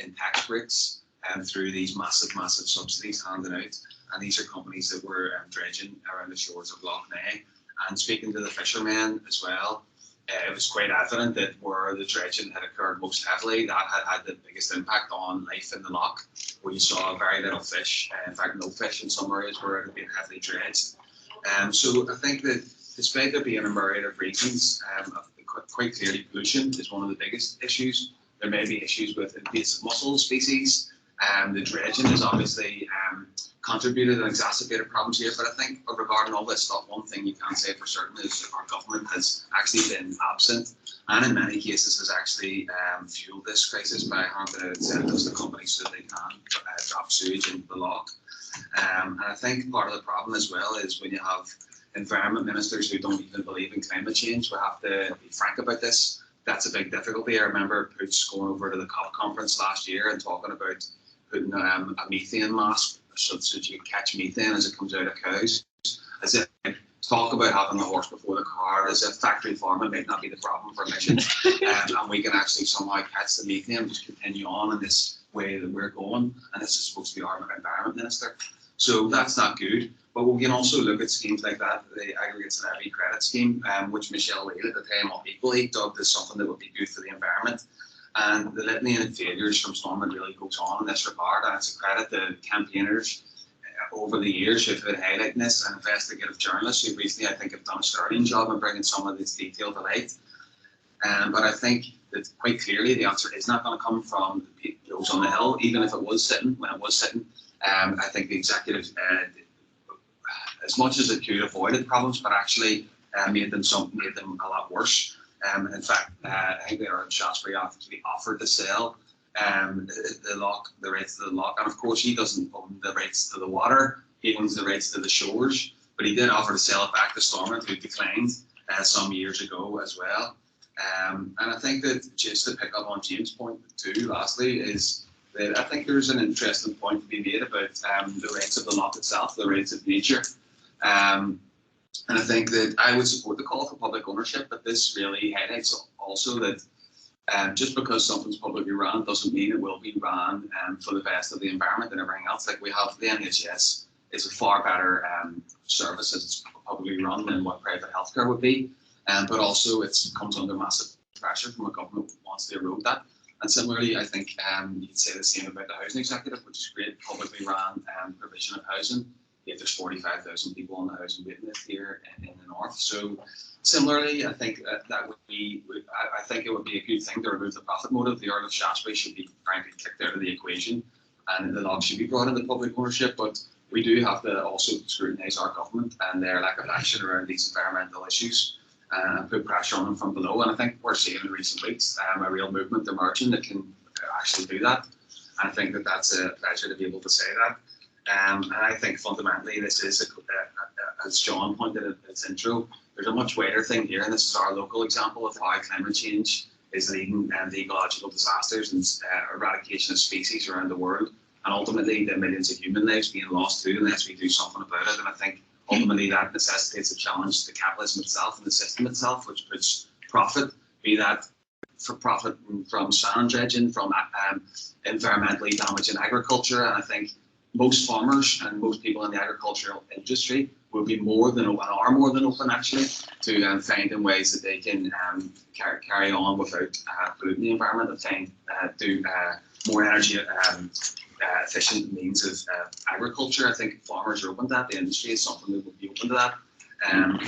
Speaker 7: in tax breaks through these massive subsidies handed out. And these are companies that were dredging around the shores of Lough Neagh. And speaking to the fishermen as well, it was quite evident that where the dredging had occurred most heavily, that had the biggest impact on life in the loch, where you saw very little fish, in fact no fish in some areas where it had been heavily dredged. So I think that despite there being a myriad of reasons, quite clearly pollution is one of the biggest issues. There may be issues with invasive mussel species. The dredging has obviously contributed and exacerbated problems here, but I think regarding all this stuff, one thing you can say for certain is that our government has actually been absent and in many cases has actually fueled this crisis by handing out incentives to companies so that they can drop sewage into the loch. And I think part of the problem as well is when you have environment ministers who don't even believe in climate change. We have to be frank about this. That's a big difficulty. I remember Poots going over to the COP conference last year and talking about putting a methane mask so that you can catch methane as it comes out of cows. As if talk about having the horse before the car, as if factory farming might not be the problem for emissions, and we can actually somehow catch the methane and just continue on in this way that we're going. And this is supposed to be our environment minister. So that's not good. But we can also look at schemes like that, the aggregates levy credit scheme, which Michelle Whale at the time equally dubbed as something that would be good for the environment. And the litany and failures from Stormont really goes on in this regard, and it's a credit to campaigners over the years who've been highlighting this, and investigative journalists who recently, I think, have done a sterling job in bringing some of this detail to light. But I think that quite clearly the answer is not going to come from those on the hill, even if it was sitting, when it was sitting. I think the executive, as much as it could avoided problems, but actually made them a lot worse. In fact, I think they are in Shaftesbury actually offered to sell the rights to the loch, and of course he doesn't own the rights to the water. He he owns the rights to the shores, but he did offer to sell it back to Stormont, who declined some years ago as well. And I think that, just to pick up on James' point too, lastly, is that I think there's an interesting point to be made about the rights of the loch itself, the rights of nature. And I think that I would support the call for public ownership, but this really highlights also that just because something's publicly run doesn't mean it will be run for the best of the environment and everything else. Like we have the NHS is a far better service as it's publicly run than what private healthcare would be, but also it comes under massive pressure from a government who wants to erode that. And similarly, I think you could say the same about the housing executive, which is great, publicly run provision of housing. Yet there's 45,000 people on the housing waiting list here in the north. So similarly, I think that would be, I think it would be a good thing to remove the profit motive. The Earl of Shaftesbury should be frankly kicked out of the equation, and the loch should be brought into public ownership. But we do have to also scrutinise our government and their lack of action around these environmental issues and put pressure on them from below. And I think we're seeing in recent weeks a real movement emerging that can actually do that. And I think that that's a pleasure to be able to say that. And I think fundamentally this is, as John pointed out in his intro, there's a much wider thing here, and this is our local example of how climate change is leading the ecological disasters and eradication of species around the world, and ultimately the millions of human lives being lost too unless we do something about it. And I think ultimately that necessitates a challenge to capitalism itself and the system itself, which puts profit, be that for profit from sand dredging, from environmentally damaging agriculture. And I think most farmers and most people in the agricultural industry will be more than open, are more than open actually, to finding ways that they can carry on without polluting the environment and do more energy efficient means of agriculture. I think farmers are open to that. The industry is something that will be open to that.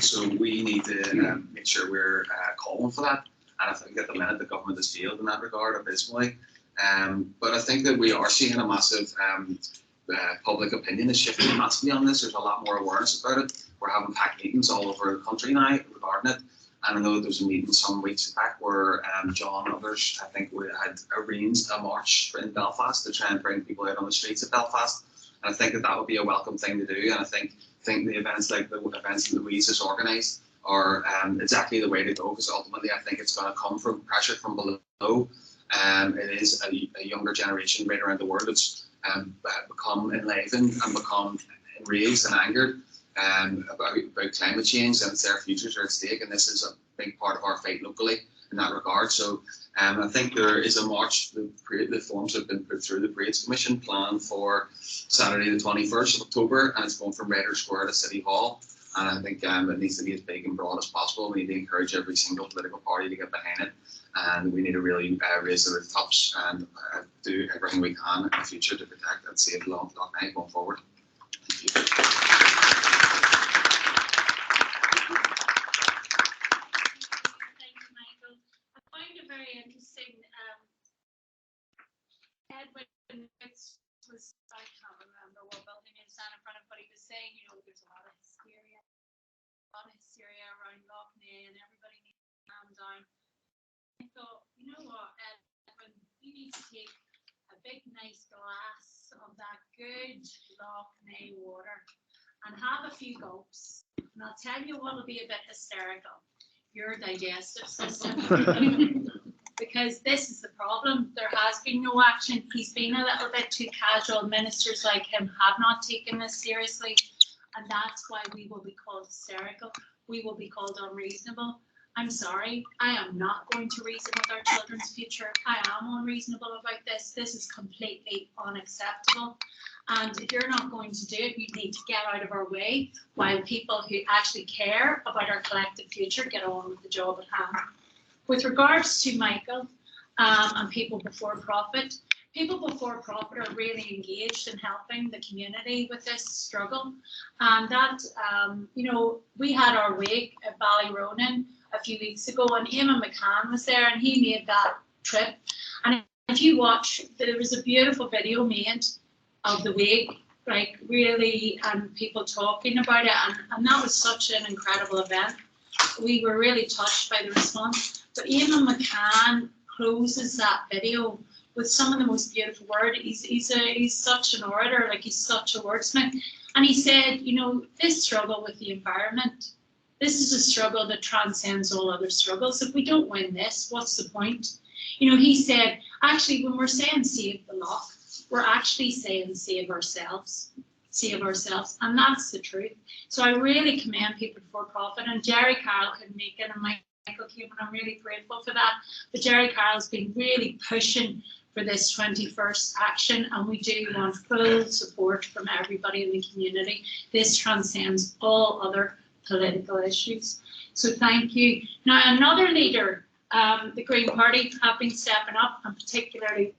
Speaker 7: So we need to make sure we're calling for that. And I think at the minute the government has failed in that regard abysmally. But I think that we are seeing a massive public opinion is shifting massively on this. There's a lot more awareness about it. We're having packed meetings all over the country now regarding it. And I know that there was a meeting some weeks back where John and others, I think, we had arranged a march in Belfast to try and bring people out on the streets of Belfast. And I think that would be a welcome thing to do. And I think the events like the events that Louise has organised are exactly the way to go, because ultimately I think it's going to come from pressure from below. It is a younger generation right around the world that's become enlivened and become enraged and angered about climate change, and it's their futures are at stake, and this is a big part of our fight locally in that regard. So I think there is a march. The forms have been put through the Parades Commission planned for Saturday the 21st of October, and it's going from Ryder Square to City Hall. And I think it needs to be as big and broad as possible. We need to encourage every single political party to get behind it, and we need to really raise the rooftops and do everything we can in the future to protect and save Lough Neagh going forward. Thank you.
Speaker 2: Very interesting. Edwin was, I can't remember what building he was standing in front of, but he was saying, there's a lot of hysteria around Lough Neagh, and everybody needs to calm down. I thought, you know what, Edwin, you need to take a big, nice glass of that good Lough Neagh water and have a few gulps. And I'll tell you what will be a bit hysterical. Your digestive system. Because this is the problem. There has been no action. He's been a little bit too casual. Ministers like him have not taken this seriously. And that's why we will be called hysterical. We will be called unreasonable. I'm sorry. I am not going to reason with our children's future. I am unreasonable about this. This is completely unacceptable. And if you're not going to do it, you need to get out of our way while people who actually care about our collective future get on with the job at hand. With regards to Michael and People Before Profit are really engaged in helping the community with this struggle. And that, we had our wake at Ballyronan a few weeks ago, and Eamon McCann was there, and he made that trip. And if you watch, there was a beautiful video made of the wake, like really, and people talking about it, and that was such an incredible event. We were really touched by the response. But Eamon McCann closes that video with some of the most beautiful words. He's such an orator, like he's such a wordsmith. And he said, you know, this struggle with the environment, this is a struggle that transcends all other struggles. If we don't win this, what's the point? You know, he said, actually, when we're saying save the loch, we're actually saying save ourselves, and that's the truth. So I really commend People for Profit, and Jerry Carroll couldn't make it, and Michael came, and I'm really grateful for that. But Jerry Carroll's been really pushing for this 21st action, and we do want full support from everybody in the community. This transcends all other political issues. So thank you. Now, another leader, the Green Party, have been stepping up, and particularly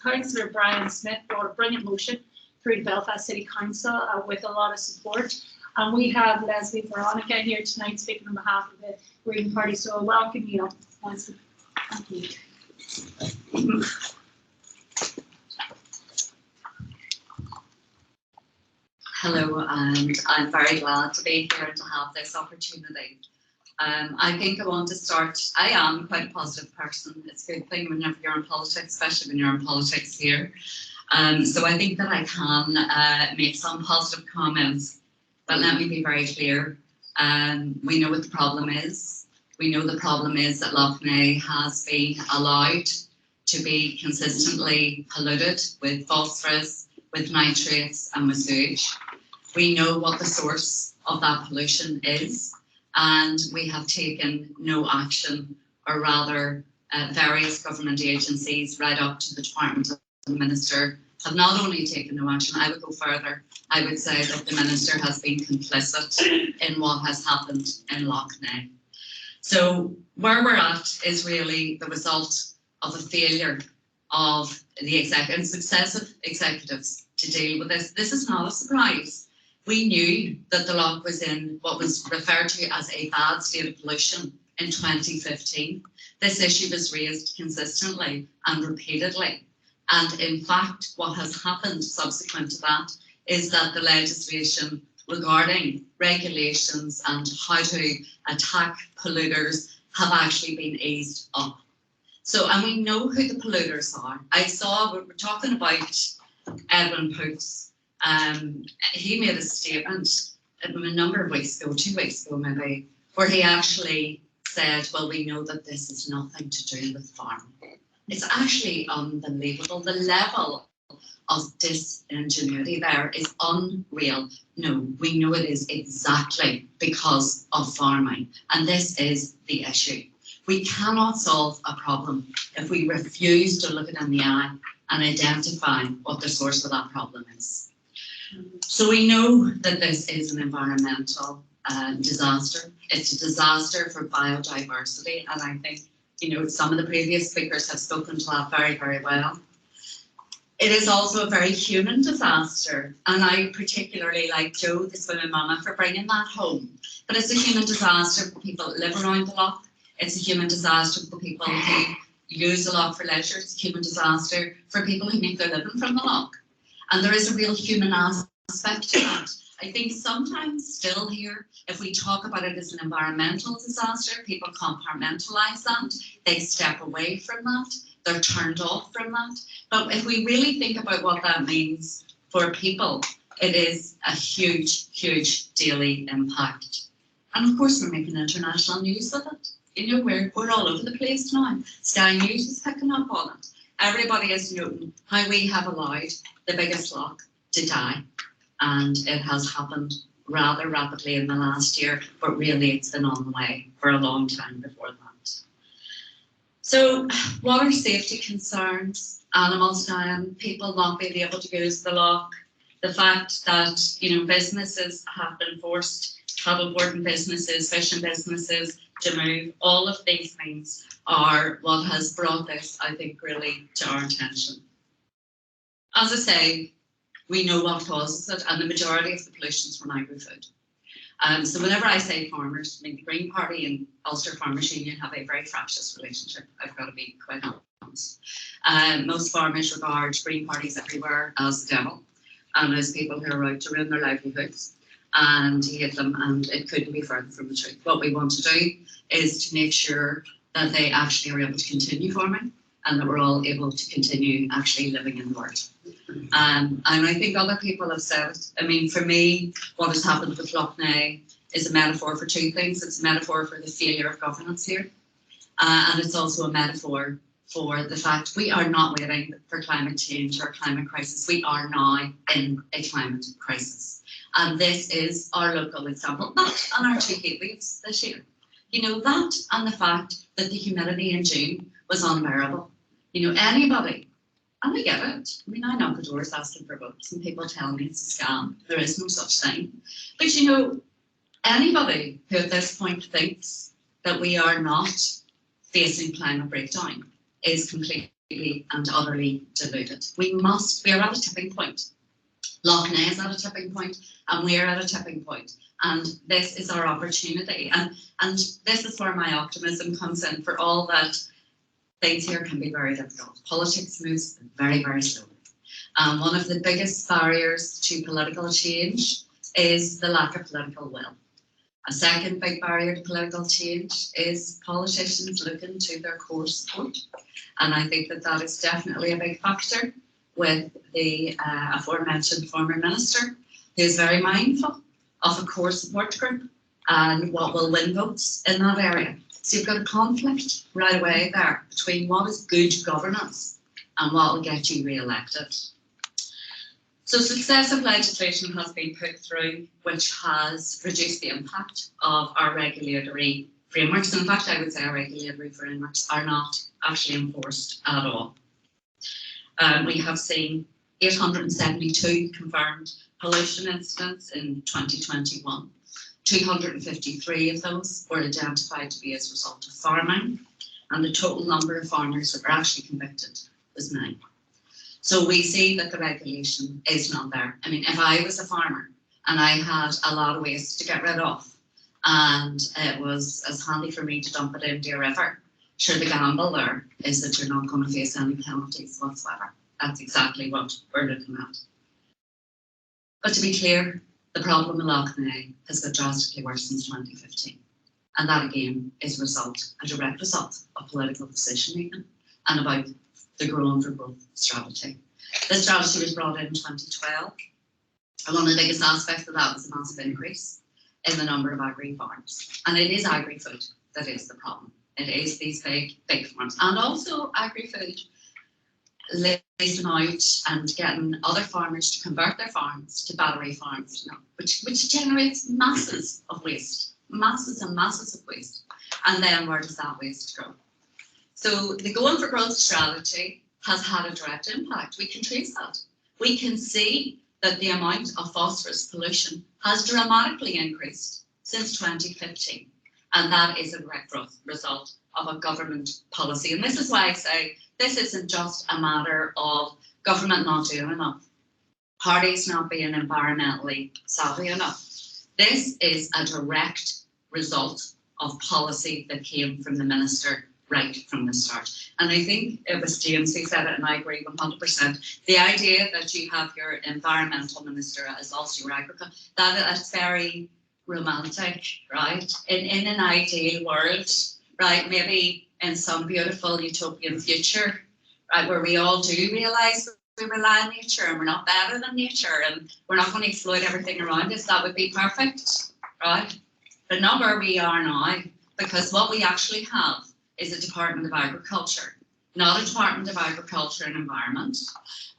Speaker 2: Councillor Brian Smith brought a brilliant motion through the Belfast City Council with a lot of support. And we have Leslie Veronica here tonight speaking on behalf of the Green Party. So I'll welcome you up, Leslie. Thank you.
Speaker 8: Hello, and I'm very glad to be here and to have this opportunity. I think I want to start, I am quite a positive person. It's a good thing whenever you're in politics, especially when you're in politics here. So I think that I can make some positive comments, but let me be very clear. We know what the problem is. We know the problem is that Lough Neagh has been allowed to be consistently polluted with phosphorus, with nitrates and with sewage. We know what the source of that pollution is, and we have taken no action, or rather various government agencies right up to the Department of the Minister have not only taken no action, I would go further. I would say that the Minister has been complicit in what has happened in Lough Neagh. So where we're at is really the result of a failure of the successive executives to deal with this. This is not a surprise. We knew that the loch was in what was referred to as a bad state of pollution in 2015. This issue was raised consistently and repeatedly. And in fact, what has happened subsequent to that is that the legislation regarding regulations and how to attack polluters have actually been eased up. So, and we know who the polluters are. We're talking about Edwin Poots. He made a statement a number of weeks ago, 2 weeks ago maybe, where he actually said, well, we know that this has nothing to do with farming. It's actually unbelievable. The level of disingenuity there is unreal. No, we know it is exactly because of farming, and this is the issue. We cannot solve a problem if we refuse to look it in the eye and identify what the source of that problem is. So we know that this is an environmental disaster. It's a disaster for biodiversity, and I think, you know, some of the previous speakers have spoken to that very, very well. It is also a very human disaster, and I particularly like Joe, the swimming mama, for bringing that home. But it's a human disaster for people that live around the loch. It's a human disaster for people who use the loch for leisure. It's a human disaster for people who make their living from the loch. And there is a real human aspect to that. I think sometimes still here, if we talk about it as an environmental disaster, people compartmentalise that, they step away from that, they're turned off from that. But if we really think about what that means for people, it is a huge, huge daily impact. And of course, we're making international news of it. You know, we're all over the place now. Sky News is picking up on it. Everybody is noting how we have allowed the biggest loch to die. And it has happened rather rapidly in the last year, but really it's been on the way for a long time before that. So water safety concerns, animals dying, people not being able to use the loch, the fact that, you know, businesses have been forced, paddleboarding businesses, fishing businesses, to move, all of these things are what has brought this, I think, really to our attention. As I say, we know what causes it, and the majority of the pollution is from agri-food. So whenever I say farmers, I mean, the Green Party and Ulster Farmers Union have a very fractious relationship, I've got to be quite honest. Most farmers regard Green Parties everywhere as the devil, and as people who are out to ruin their livelihoods and hate them, and it couldn't be further from the truth. What we want to do is to make sure that they actually are able to continue farming, and that we're all able to continue actually living in the world. And I think other people have said it. I mean, for me, what has happened with Lough Neagh is a metaphor for two things. It's a metaphor for the failure of governance here, and it's also a metaphor for the fact we are not waiting for climate change or climate crisis. We are now in a climate crisis. And this is our local example. That and our 2 heat waves this year. You know, that and the fact that the humidity in June was unbearable. You know, anybody, and I get it. I mean, I knock the doors asking for votes and people tell me it's a scam. There is no such thing. But you know, anybody who at this point thinks that we are not facing climate breakdown is completely and utterly deluded. We are at a tipping point. Lough Neagh is at a tipping point, and we're at a tipping point. And this is our opportunity. And this is where my optimism comes in, for all that things here can be very difficult. Politics moves very, very slowly. One of the biggest barriers to political change is the lack of political will. A second big barrier to political change is politicians looking to their core support. And I think that that is definitely a big factor with the aforementioned former minister, who is very mindful of a core support group and what will win votes in that area. So you've got a conflict right away there between what is good governance and what will get you re-elected. So successive legislation has been put through which has reduced the impact of our regulatory frameworks. In fact, I would say our regulatory frameworks are not actually enforced at all. We have seen 872 confirmed pollution incidents in 2021. 253 of those were identified to be as a result of farming, and the total number of farmers that were actually convicted was 9. So we see that the regulation is not there. I mean, if I was a farmer and I had a lot of waste to get rid of, and it was as handy for me to dump it into a river, sure, the gamble there is that you're not going to face any penalties whatsoever. That's exactly what we're looking at. But to be clear, the problem in Lough Neagh has got drastically worse since 2015. And that again is a direct result of political decision making and about the Growing for Growth strategy. This strategy was brought in 2012, and one of the biggest aspects of that was a massive increase in the number of agri-farms. And it is agri-food that is the problem. It is these big farms, and also agri-food leasing out and getting other farmers to convert their farms to battery farms, you know, which generates masses of waste, masses and masses of waste. And then where does that waste go? So the Going for Growth strategy has had a direct impact. We can trace that. We can see that the amount of phosphorus pollution has dramatically increased since 2015. And that is a direct result of a government policy. And this is why I say this isn't just a matter of government not doing enough, parties not being environmentally savvy enough. This is a direct result of policy that came from the minister right from the start. And I think it was James who said it, and I agree 100%. The idea that you have your environmental minister as also your agriculture, that's very romantic, right? In an ideal world, right? Maybe in some beautiful utopian future, right, where we all do realise we rely on nature and we're not better than nature and we're not going to exploit everything around us, that would be perfect, right? But not where we are now, because what we actually have is a Department of Agriculture, not a Department of Agriculture and Environment.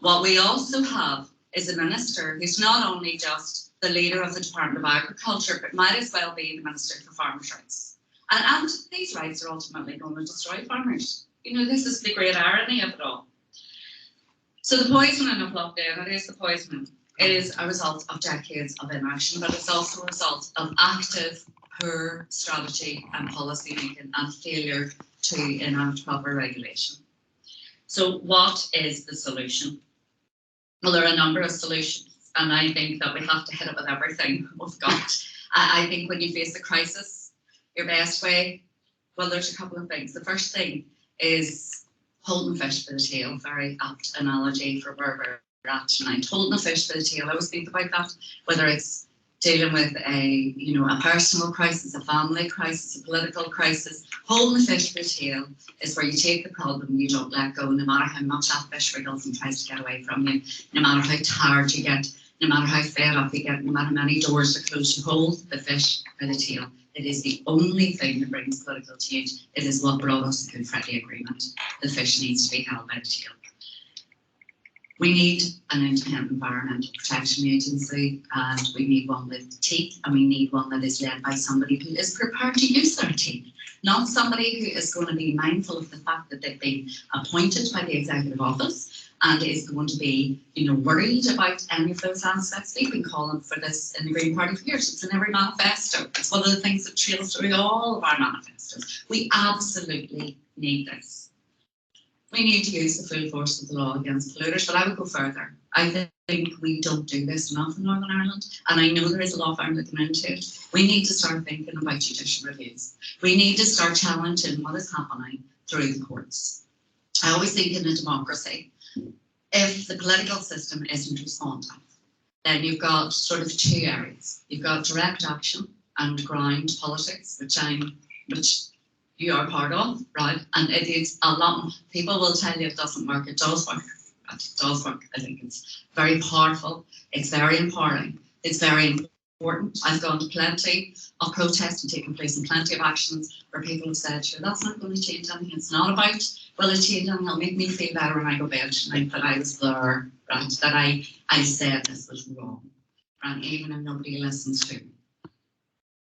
Speaker 8: What we also have is a minister who's not only just the leader of the Department of Agriculture, but might as well be the Minister for Farmers' Rights. And these rights are ultimately going to destroy farmers. You know, this is the great irony of it all. So the poisoning of Lough Neagh, and it is the poisoning, is a result of decades of inaction, but it's also a result of active, poor strategy and policy making and failure to enact proper regulation. So what is the solution? Well, there are a number of solutions, and I think that we have to hit it with everything we've got. I think when you face a crisis, your best way, well, there's a couple of things. The first thing is holding fish by the tail, very apt analogy for where we're at tonight. Holding a fish by the tail, I always think about that, whether it's dealing with a personal crisis, a family crisis, a political crisis. Holding the fish by the tail is where you take the problem and you don't let go, no matter how much that fish wriggles and tries to get away from you, no matter how tired you get, no matter how fed up you get, no matter how many doors are closed, you hold the fish by the tail. It is the only thing that brings political change. It is what brought us the Good Friday Agreement. The fish needs to be held by the tail. We need an independent environmental protection agency, and we need one with teeth, and we need one that is led by somebody who is prepared to use their teeth, not somebody who is going to be mindful of the fact that they've been appointed by the executive office and is going to be, worried about any of those aspects. We've been calling for this in the Green Party for years. It's in every manifesto. It's one of the things that trails through all of our manifestos. We absolutely need this. We need to use the full force of the law against polluters, but I would go further. I think we don't do this enough in Northern Ireland, and I know there is a law firm looking into it. We need to start thinking about judicial reviews. We need to start challenging what is happening through the courts. I always think in a democracy, if the political system isn't responsive, then you've got sort of two areas. You've got direct action and ground politics, which you are part of, right? And it is a lot. People will tell you it doesn't work. It does work. It does work. I think it's very powerful. It's very empowering. It's very important. I've gone to plenty of protests and taken place in plenty of actions where people have said, sure, that's not going to change anything. It's not about, will it change anything? It'll make me feel better when I go bed tonight that I was there, right? That I said this was wrong, and even if nobody listens to me.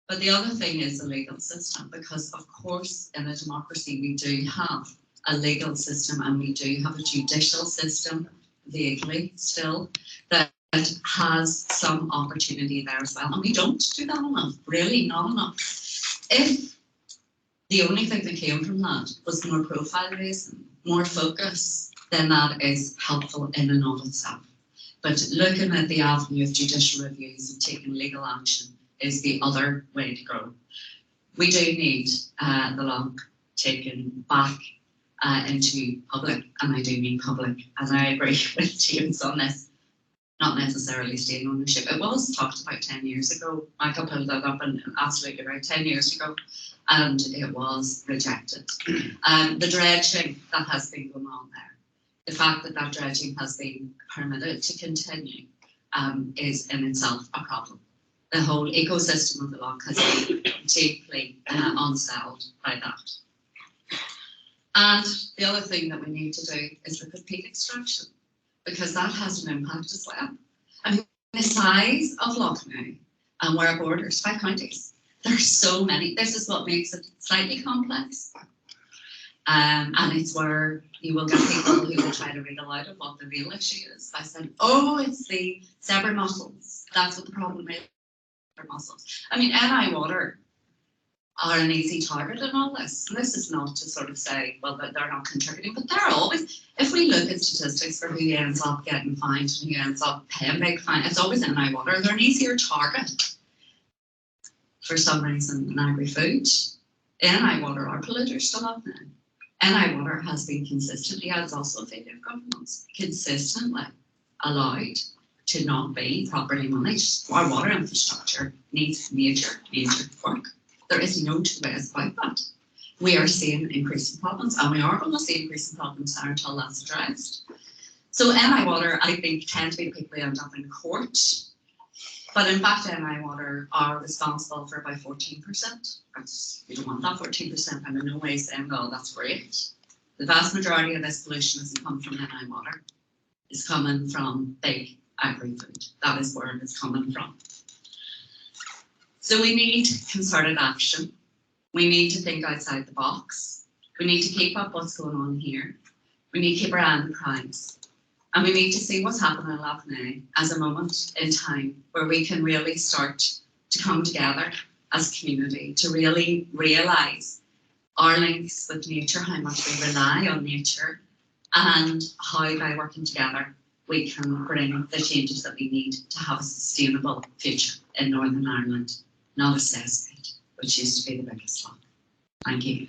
Speaker 8: But the other thing is the legal system, because of course in a democracy we do have a legal system and we do have a judicial system, vaguely still, that has some opportunity there as well. And we don't do that enough, really not enough. If the only thing that came from that was more profile raising, more focus, then that is helpful in and of itself. But looking at the avenue of judicial reviews and taking legal action is the other way to go. We do need the law taken back into public, and I do mean public, and I agree with James on this, not necessarily state ownership. It was talked about 10 years ago. Michael pulled that up, and absolutely right, 10 years ago, and it was rejected. The dredging that has been going on there, the fact that that dredging has been permitted to continue is in itself a problem. The whole ecosystem of the loch has been deeply unsettled by that. And the other thing that we need to do is look at peat extraction, because that has an impact as well. I mean, the size of Lough Neagh and where it borders 5 counties, there's so many. This is what makes it slightly complex. And it's where you will get people who will try to wriggle out of what the real issue is by saying, oh, it's the zebra mussels. That's what the problem is. Mussels. I mean, NI water are an easy target in all this. And this is not to sort of say, well, that they're not contributing, but they're always, if we look at statistics for who ends up getting fined and who ends up paying big fine, it's always NI water. They're an easier target for some reason than agri-food. NI water are polluters still up now. NI water has been consistently, as also failure of governments, consistently allowed to not be properly managed. Our water infrastructure needs major work. There is no two ways about that. We are seeing increasing problems, and we are going to see increasing problems there until that's addressed. So NI water, I think, tend to be the people who end up in court. But in fact, NI water are responsible for about 14%. We don't want that 14%. I'm in no way saying, well, that's great. The vast majority of this pollution doesn't come from NI water. It's coming from big agri-food. That is where it is coming from. So we need concerted action. We need to think outside the box. We need to keep up what's going on here. We need to keep our eye on the prize. And we need to see what's happening in Lough Neagh as a moment in time where we can really start to come together as a community to really realise our links with nature, how much we rely on nature, and how by working together we can bring the changes that we need to have a sustainable future in Northern Ireland, not a cesspit, which used to be the biggest one. Thank you.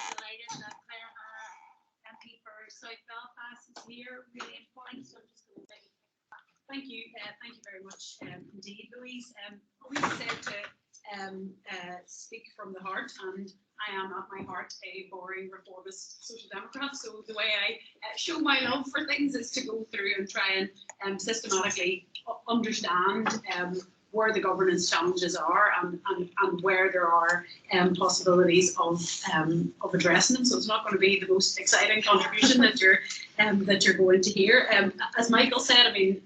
Speaker 2: Delighted
Speaker 9: here really important, so I'm just going to say thank you very much indeed, Louise. Louise said to speak from the heart, and I am at my heart a boring reformist social democrat, so the way I show my love for things is to go through and try and systematically understand where the governance challenges are and where there are possibilities of addressing them. So it's not going to be the most exciting contribution that you're going to hear. As Michael said, I mean,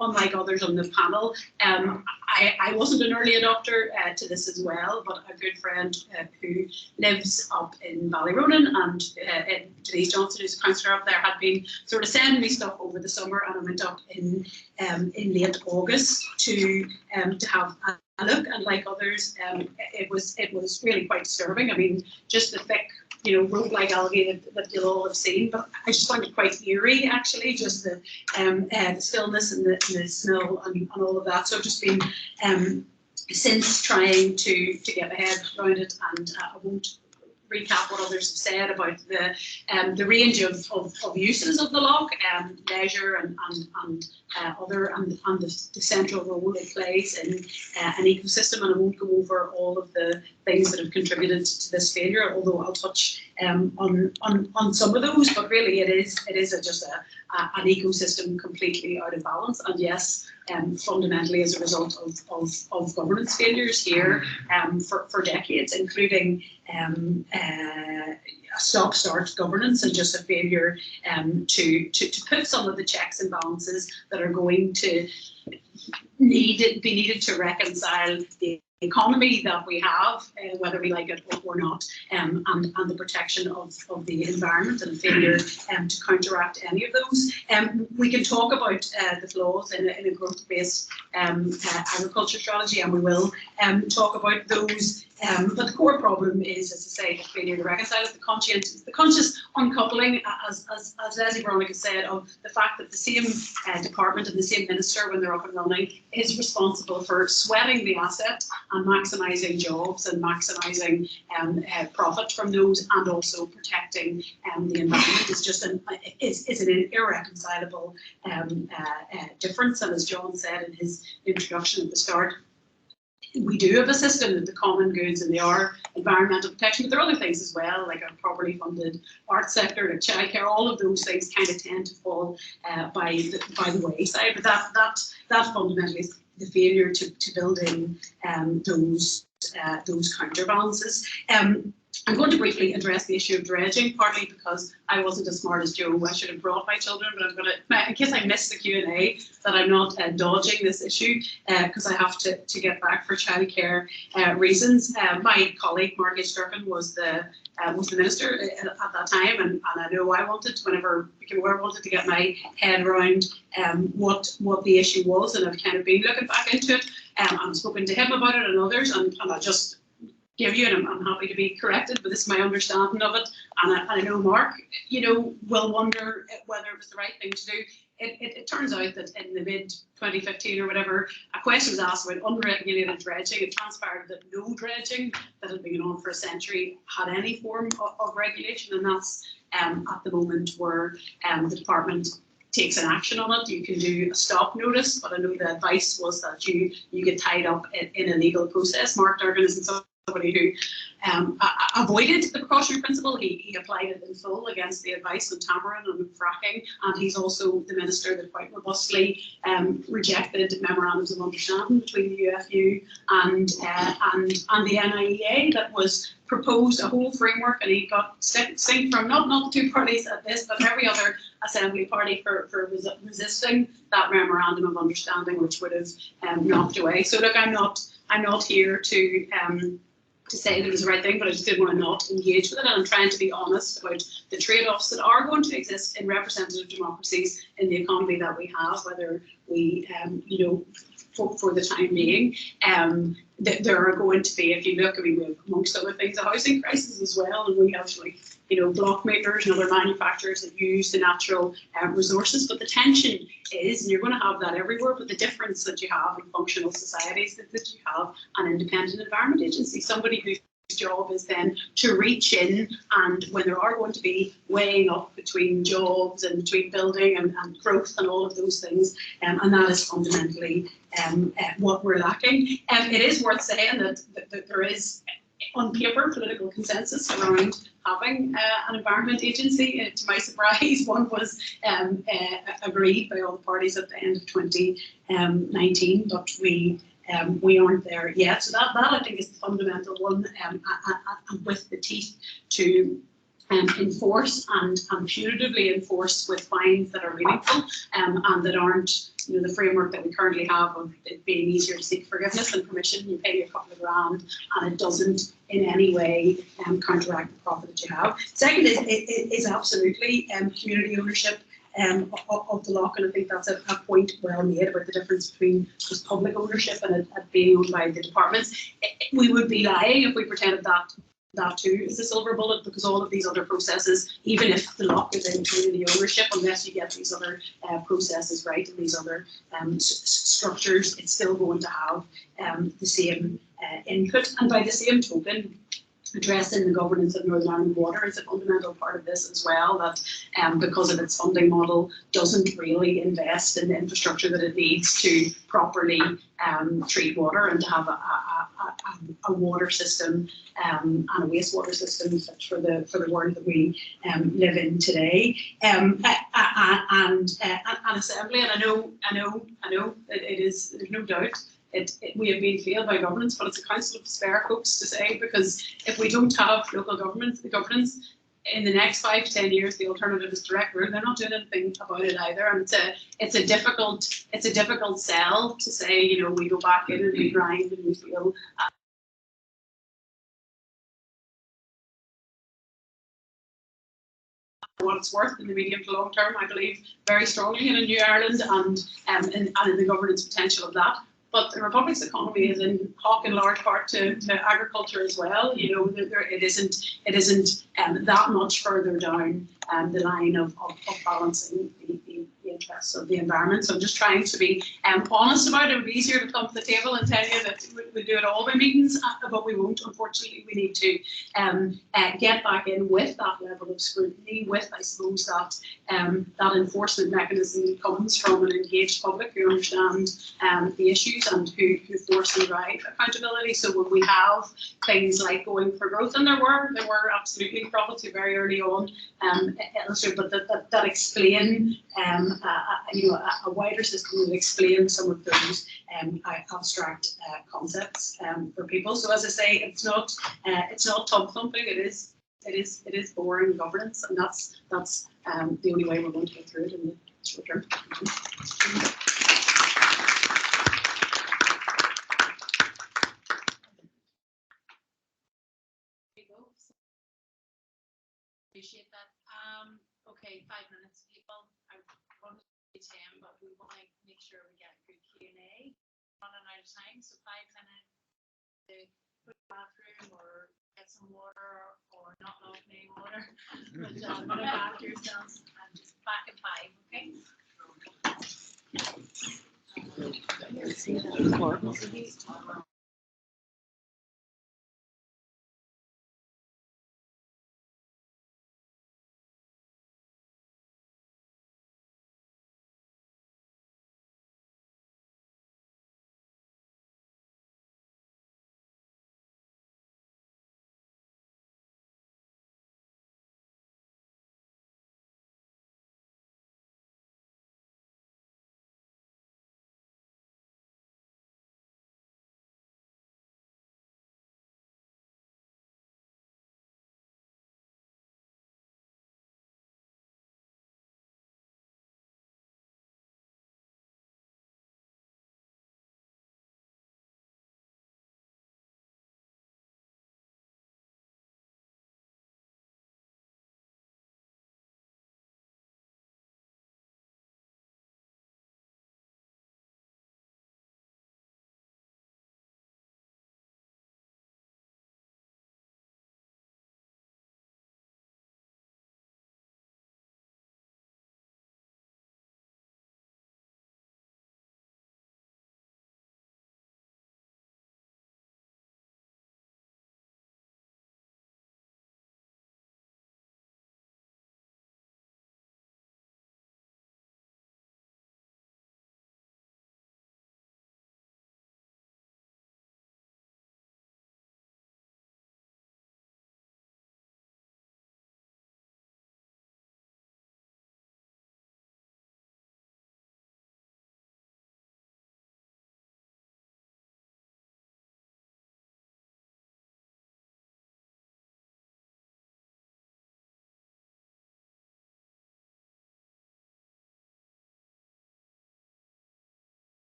Speaker 9: unlike others on the panel, I wasn't an early adopter to this as well, but a good friend who lives up in Ballyronan, and Denise Johnson, who's a councillor up there, had been sort of sending me stuff over the summer, and I went up in late August to have a look, and like others, it was really quite disturbing. I mean, just the thick, road-like algae that you'll all have seen, but I just find it quite eerie, actually, just the stillness and the smell and all of that. So I've just been since trying to get my head around it, and I won't recap what others have said about the range of uses of the loch, leisure and other, and the central role it plays in an ecosystem. And I won't go over all of the things that have contributed to this failure, although I'll touch on some of those. But really, it is just an ecosystem completely out of balance, and yes, fundamentally as a result of governance failures here for decades, including a stop-start governance and just a failure to put some of the checks and balances that are going to be needed to reconcile the economy that we have, whether we like it or not, and the protection of the environment, and failure to counteract any of those. We can talk about the flaws in a growth-based agriculture strategy, and we will talk about those. But the core problem is, as I say, the failure to reconcile it, the conscious uncoupling, as Leslie Veronica said, of the fact that the same department and the same minister, when they're up and running, is responsible for sweating the asset and maximising jobs and maximising profit from those, and also protecting the environment. Is just an irreconcilable difference. And as John said in his introduction at the start, we do have a system of the common goods, and they are environmental protection, but there are other things as well, like a properly funded art sector, like childcare. All of those things kind of tend to fall by the wayside. But that fundamentally is the failure to build in those counterbalances. I'm going to briefly address the issue of dredging, partly because I wasn't as smart as Joe. I should have brought my children, but I'm going to, in case I miss the Q&A, that I'm not dodging this issue, because I have to get back for childcare reasons. My colleague, Mark H. Durkin, was the minister at that time, and I know I wanted, whenever I became aware, I wanted to get my head around what the issue was, and I've kind of been looking back into it. I've spoken to him about it and others, and I just give you, and I'm happy to be corrected, but this is my understanding of it. And I know Mark, will wonder whether it was the right thing to do. It turns out that in the mid-2015 or whatever, a question was asked about unregulated dredging. It transpired that no dredging that had been on for a century had any form of regulation, and that's at the moment where the department takes an action on it. You can do a stop notice, but I know the advice was that you get tied up in a legal process. Mark Durgan isn't somebody who avoided the precautionary principle. He applied it in full against the advice on Tamarin and fracking, and he's also the minister that quite robustly rejected memorandums of understanding between the UFU and the NIEA that was proposed, a whole framework, and he got stink from not the two parties at this, but every other Assembly party for resisting that memorandum of understanding, which would have knocked away. So look, I'm not here to say that it was the right thing, but I just didn't want to not engage with it, and I'm trying to be honest about the trade-offs that are going to exist in representative democracies in the economy that we have, whether we, for the time being, there are going to be, if you look, I mean, we have, amongst other things, a housing crisis as well, and we have block makers and other manufacturers that use the natural resources. But the tension is, and you're going to have that everywhere, but the difference that you have in functional societies that you have an independent environment agency, somebody who job is then to reach in, and when there are going to be weighing up between jobs and between building and growth and all of those things, and that is fundamentally what we're lacking. It is worth saying that there is on paper political consensus around having an environment agency. To my surprise, one was agreed by all the parties at the end of 2019, but we aren't there yet. So that I think is the fundamental one, and with the teeth to enforce and punitively enforce with fines that are meaningful, and that aren't, the framework that we currently have of it being easier to seek forgiveness and permission. You pay a couple of grand and it doesn't in any way counteract the profit that you have. Second is absolutely community ownership of the loch, and I think that's a point well made about the difference between just public ownership and it being owned by the departments. We would be lying if we pretended that too is the silver bullet, because all of these other processes, even if the loch is in community ownership, unless you get these other processes right and these other structures, it's still going to have the same input. And by the same token, addressing the governance of Northern Ireland Water is a fundamental part of this as well, that because of its funding model doesn't really invest in the infrastructure that it needs to properly treat water and to have a water system and a wastewater system such for the world that we live in today. And assembly, and I know it is, there's no doubt we have been failed by governance, but it's a council of despair, folks, to say, because if we don't have local governance in the next 5 to 10 years, the alternative is direct rule. They're not doing anything about it either, and it's a difficult sell to say, we go back in and we grind and we feel. What it's worth in the medium to long term. I believe very strongly in a new Ireland and in the governance potential of that. But the Republic's economy is in large part to agriculture as well. It isn't that much further down the line of balancing the interests of the environment. So I'm just trying to be honest about it. It would be easier to come to the table and tell you that we do it all by meetings, but we won't. Unfortunately, we need to get back in with that level of scrutiny, with, I suppose, that enforcement mechanism comes from an engaged public who understand the issues and who force and drive accountability. So when we have things like going for growth, and there were absolutely profits very early on, but that explain a wider system will explain some of those abstract concepts for people. So as I say, it's not tub thumping. It is boring governance, and that's the only way we're going to get through it in the short term.
Speaker 2: Appreciate that. Okay, 5 minutes, people. I'm going to be 10, but we want to make sure we get good Q&A. Running out of time, so 5 minutes to go to the bathroom or get some water or not Lough Neagh water. But look after yourselves and just back in 5, okay?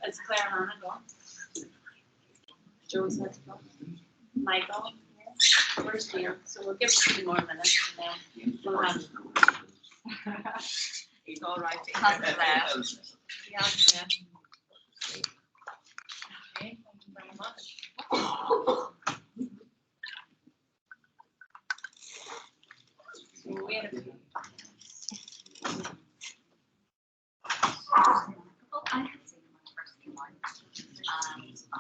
Speaker 2: Is Claire Hannah gone? Joe's had to go. Michael, where's Liam? So we'll give 2 more minutes and then we'll have. He's all right. He hasn't left. He hasn't left. Okay, thank you very much. So we had a few.
Speaker 8: Well, I have seen my first one, and I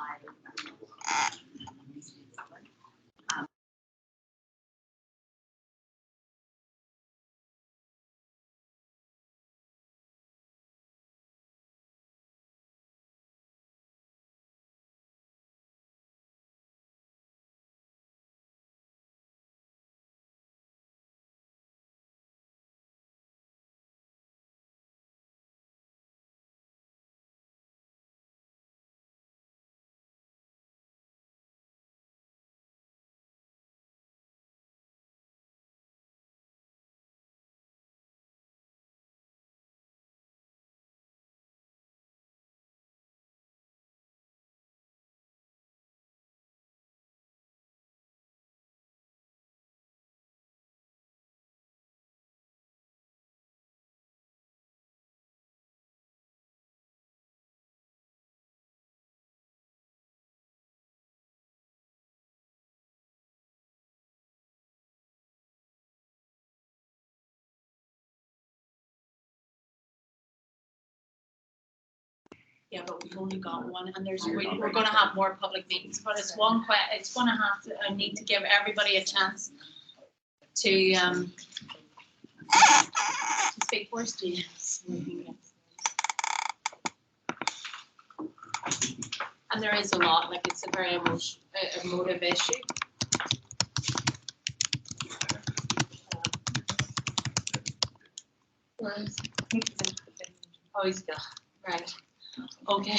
Speaker 2: Yeah, but we've only got one, and we're going to have more public meetings. But it's one. It's going to have to. I need to give everybody a chance to speak first. And there is a lot. Like it's a very emotive issue. Oh, he's gone. Right. Okay.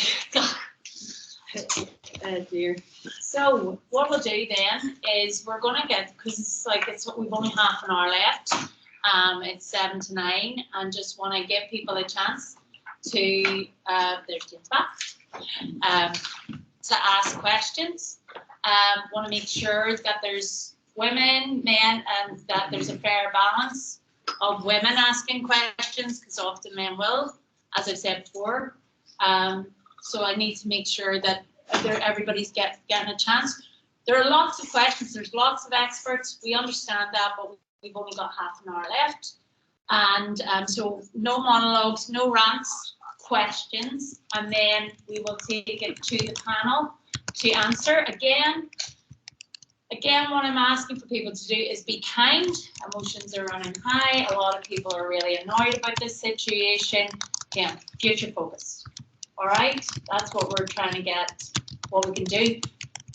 Speaker 2: Oh dear. So what we'll do then is we're going to get, because we've only half an hour left. It's 7 to 9, and just want to give people a chance to there's James back, to ask questions. Want to make sure that there's women, men, and that there's a fair balance of women asking questions, because often men will, as I said before. So I need to make sure that everybody's getting a chance. There are lots of questions. There's lots of experts. We understand that, but we've only got half an hour left. And so no monologues, no rants, questions. And then we will take it to the panel to answer. Again, what I'm asking for people to do is be kind. Emotions are running high. A lot of people are really annoyed about this situation. Again, future focused. All right, that's what we're trying to get, what we can do.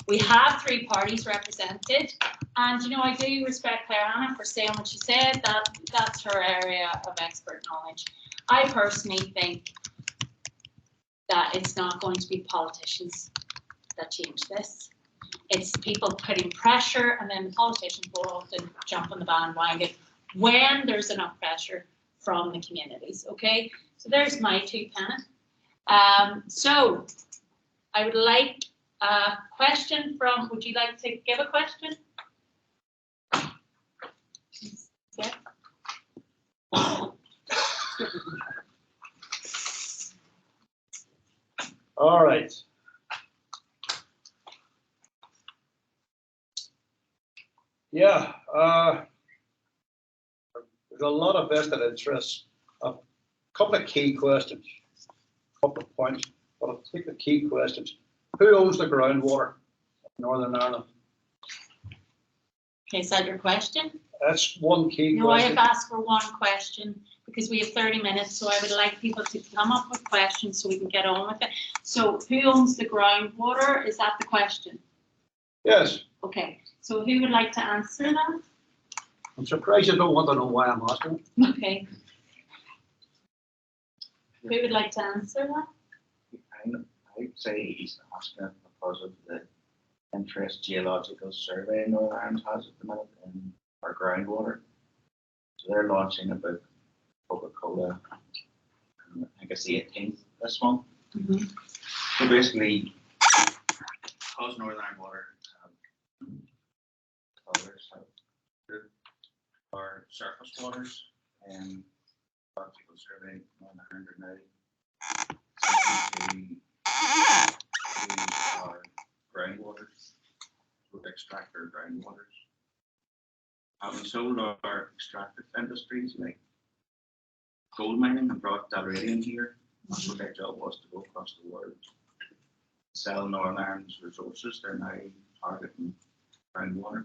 Speaker 2: We have 3 parties represented, and I do respect Claire Hannah for saying what she said. That's her area of expert knowledge. I personally think that it's not going to be politicians that change this. It's people putting pressure, and then the politicians will often jump on the bandwagon when there's enough pressure from the communities. Okay, so there's my 2 pence. So I would like a question from, would you like to give a question? Yeah.
Speaker 10: All right. Yeah, there's a lot of vested interest. A couple of key questions, a couple of points, but I'll take the key questions. Who owns the groundwater in Northern Ireland?
Speaker 2: Okay, is that your question?
Speaker 10: That's one key
Speaker 2: No,
Speaker 10: question.
Speaker 2: I have asked for one question because we have 30 minutes, so I would like people to come up with questions so we can get on with it. So who owns the groundwater? Is that the question?
Speaker 10: Yes.
Speaker 2: Okay, so who would like to answer that?
Speaker 10: I'm surprised you don't want to know why I'm asking.
Speaker 2: Okay. Who would like to answer that?
Speaker 3: I'd say he's asking it because of the interest geological survey Northern Ireland has at the minute in our groundwater. So they're launching about Coca-Cola, I think it's the 18th this month. So basically, because Northern Ireland water others have our surface waters, and people survey 100 now. To our groundwaters, we extract our groundwaters. Having sold our extractive industries like gold mining and brought that radium here, that's what their job was, to go across the world, sell Northern Ireland's resources. They're now targeting groundwater.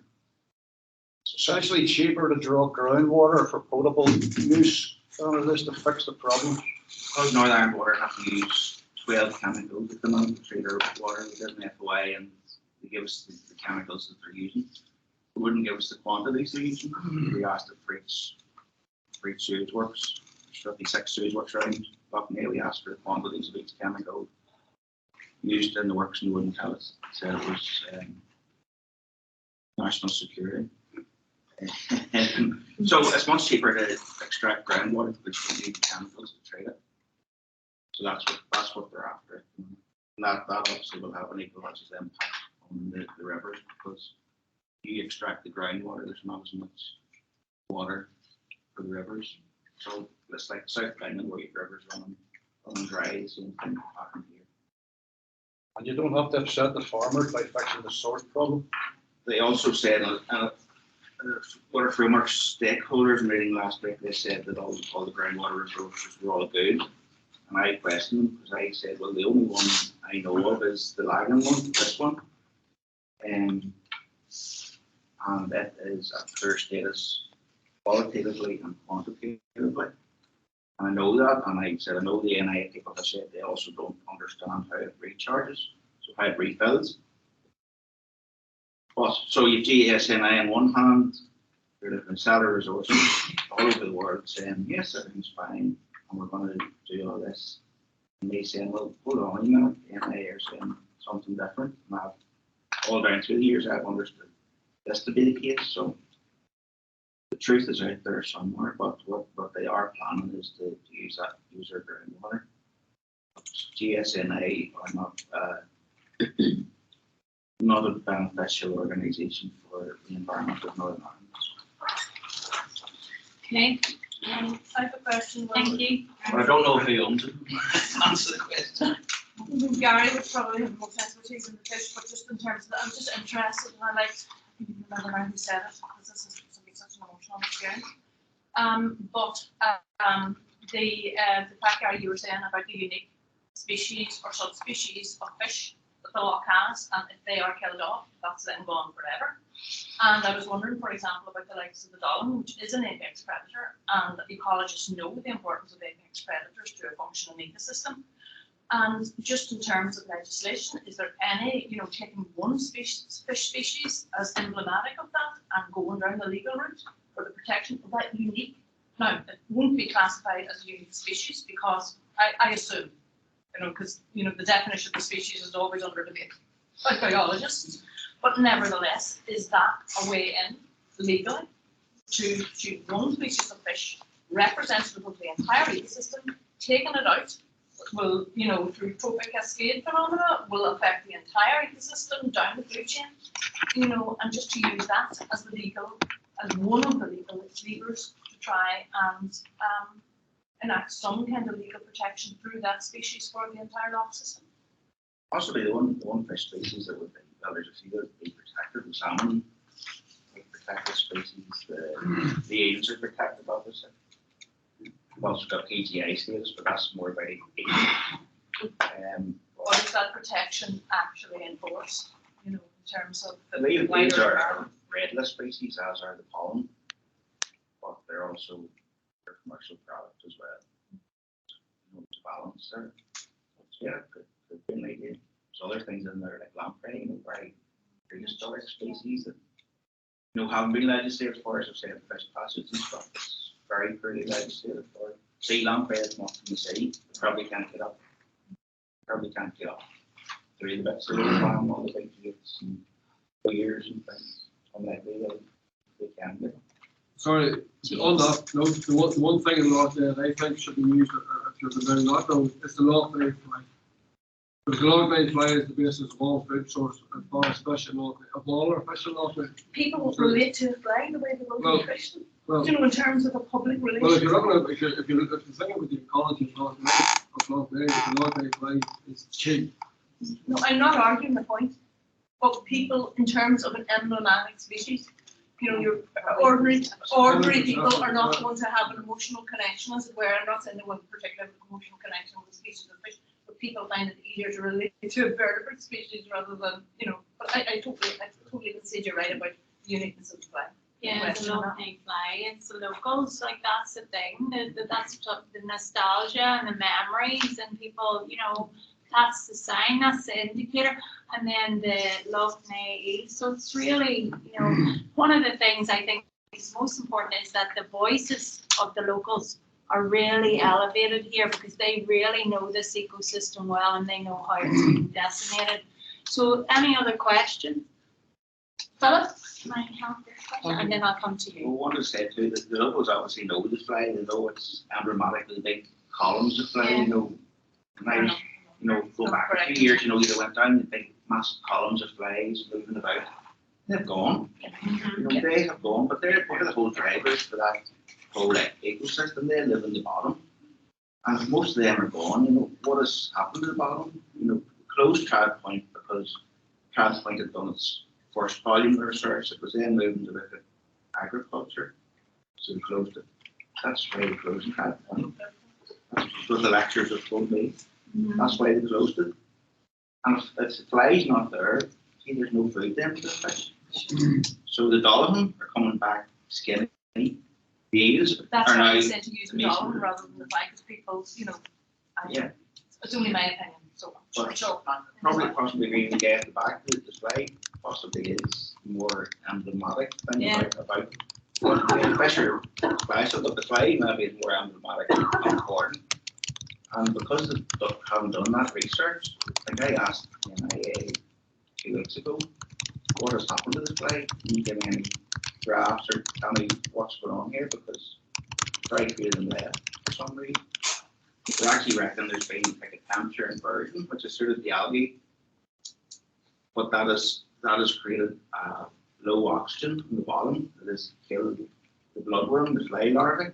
Speaker 10: It's essentially cheaper to draw groundwater for potable use than it is to fix the problem.
Speaker 3: Because Northern Ireland water have to use 12 chemicals at the moment to treat our water. We did an FOI and they give us the chemicals that they're using. They wouldn't give us the quantities they're using. We asked it for each sewage works. There's 56 sewage works around Lough Neagh. We asked for the quantities of each chemical used in the works and they wouldn't tell us. Said it was national security. So it's much cheaper to extract groundwater because you need chemicals to treat it. So that's what they're after. And that obviously will have an ecological impact on the rivers because you extract the groundwater, there's not as much water for the rivers. So it's like South Island where your rivers running dry, same thing happening here.
Speaker 10: And you don't have to upset the farmers by fixing the source problem.
Speaker 3: They also said, water framework stakeholders meeting last week, they said that all the groundwater resources were all good. And I questioned them because I said, well, the only one I know of is the Lough Neagh one, this one. And that is at poor status qualitatively and quantitatively. And I know that, and I said, I know the NI people have said they also don't understand how it recharges, so how it refills. But so you GSNI on one hand, you're looking at salary resources all over the world saying, yes, everything's fine, and we're going to do all this. And they saying, well, hold on a minute, NI are saying something different. And all down through the years, I've understood this to be the case. So the truth is out there somewhere, but what they are planning is to use their groundwater. GSNA are not a beneficial organisation for the environment of Northern Ireland.
Speaker 2: Okay,
Speaker 9: I have a question.
Speaker 2: thank you.
Speaker 3: But I don't know who owns it. Answer the question.
Speaker 9: Gary would probably have more expertise in the fish, but just in terms of that, I'm just interested, and I like, I can't remember now who said it, because this is such an emotional experience. The fact, Gary, you were saying about the unique species or subspecies of fish that the loch has, and if they are killed off, that's then gone forever. And I was wondering, for example, about the likes of the dolphin, which is an apex predator, and ecologists know the importance of apex predators to a functioning ecosystem. And just in terms of legislation, is there any, taking one fish species as emblematic of that and going down the legal route for the protection of that unique? Now, it won't be classified as a unique species because I assume, because, the definition of the species is always under debate by biologists. But nevertheless, is that a way in legally to shoot one species of fish representative of the entire ecosystem, taking it out? Will, through trophic cascade phenomena, will affect the entire ecosystem down the food chain, and just to use that as one of the legal levers to try and enact some kind of legal protection through that species for the entire loch system.
Speaker 3: Possibly the one fish species that would be protected, the salmon, protected species, the eels are protected, obviously. We've also got PGI status, but that's more about
Speaker 9: what is that protection actually enforced, in terms of the
Speaker 3: eels are redless species, as are the pollen, but they're also a commercial product as well. To balance there. Yeah, could be an idea. There's other things in there like lamprey, very prehistoric species that haven't been legislated for, as I've said, fish passage and stuff. It's very poorly legislated for. Sea lamprey is not from the sea. They probably can't get up. Through the bits of the farm, all the big gates and weirs and things. Unlikely they can get up.
Speaker 11: Sorry, on that note, the one thing in Lough Neagh that I think should be used if you're doing that though is the Lough Neagh flag. Because the Lough Neagh fly is the basis of all food source as far as fishing, of all our fishing Lough Neagh.
Speaker 12: People will relate to a fly the way they will to Christian.
Speaker 11: Well,
Speaker 12: You know, in terms of a public relation.
Speaker 11: well, if you're looking at, if you think about the ecology of Lough Neagh, the Lough Neagh fly is cheap.
Speaker 12: No, I'm not arguing the point, but people, in terms of an emblematic species, you know, your ordinary people are not going to have an emotional connection, as it were. I'm not saying they want a particular emotional connection with the species of fish, but people find it easier to relate to a vertebrate species rather than, you know. But I totally concede you're right about the uniqueness of the fly.
Speaker 2: Yeah, the Lough Neagh fly. It's the locals, like that's the thing. That's the nostalgia and the memories, and people, you know, that's the sign, that's the indicator. And then the Lough Neagh. So it's really, you know, one of the things I think is most important is that the voices of the locals are really elevated here, because they really know this ecosystem well and they know how it's being decimated. So any other questions? Philip, can I help your question? And then I'll come to
Speaker 3: We
Speaker 2: you.
Speaker 3: want to say too that the locals obviously know the fly. They know it's emblematically big columns of fly.
Speaker 2: Yeah.
Speaker 3: You know, and go back a few years. You know, you went down the big massive columns of flies moving about. They've gone. You know, they have gone, but they're one of the whole drivers for that whole ecosystem. They live in the bottom, and if most of them are gone, you know, what has happened to the bottom? You know, closed Trad Point because Trad Point had done its first volume research. It was then moving to look at agriculture, so we closed it. That's why we closed Trad Point. That's what the lectures have told me. That's why they closed it. And if the fly's not there, see, there's no food then for the fish. So the dolphin are coming back skinny. The eels
Speaker 12: That's
Speaker 3: are
Speaker 12: why
Speaker 3: now
Speaker 12: I said to use the dolphin rather than the fly, because people, you know,
Speaker 3: yeah.
Speaker 12: it's only my opinion. So
Speaker 3: But possibly being the guy at the back of the display possibly is more emblematic than about the fish are fly. So but the fly maybe is more emblematic and important. And because they haven't done that research, like I asked the NIA 2 weeks ago, what has happened to this fly? Can you give me any graphs or tell me what's going on here? Because very few of them left for some reason. They actually reckon there's been like a temperature inversion, which is sort of the algae, but that has created low oxygen in the bottom that has killed the bloodworm, the fly larvae.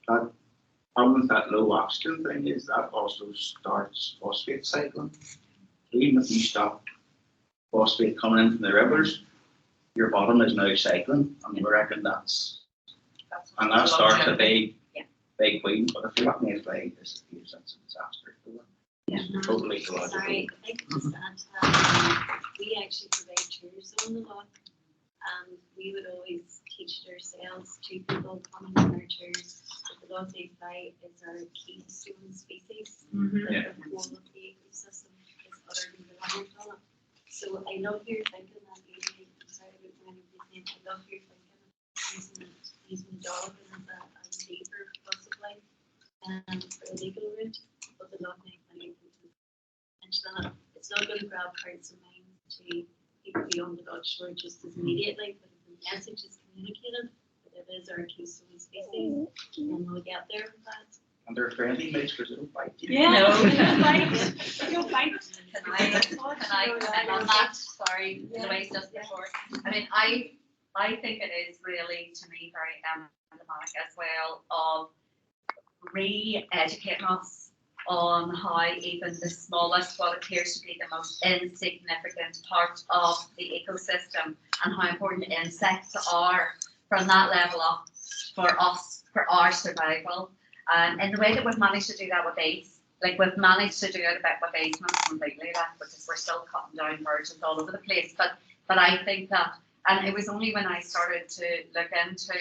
Speaker 3: That problem with that low oxygen thing is that also starts phosphate cycling. So even if you stop phosphate coming in from the rivers, your bottom is now cycling, and we reckon that starts a big queen. But if you're not going to fly disappears, that's a disaster. It's totally ecological.
Speaker 13: Sorry, I could just add to that. We actually provide tours on the loch, and we would always teach ourselves to people coming on our tours that the Lough Neagh fly is our keystone species. The whole of the ecosystem is utterly reliant on it. So I love your thinking that you sorry about my name. I love your thinking of using dolphin as a deeper possibly for a legal route, but the Lough Neagh fly that it's not going to grab hearts and minds to people beyond the Dutch shore just as immediately, but if the message is communicated that it is our keystone species, then we'll get there with that.
Speaker 3: And they're friendly mates because they don't bite you.
Speaker 2: Yeah,
Speaker 8: No.
Speaker 2: they don't bite.
Speaker 8: Can I comment on that? Sorry, Louise, just before. I mean, I think it is really, to me, very emblematic as well of re-educating us on how even the smallest, what appears to be the most insignificant part of the ecosystem, and how important insects are from that level up for us, for our survival. And the way that we've managed to do that with bees, like we've managed to do it a bit with bees, not completely, because we're still cutting down birds all over the place. But I think that, and it was only when I started to look into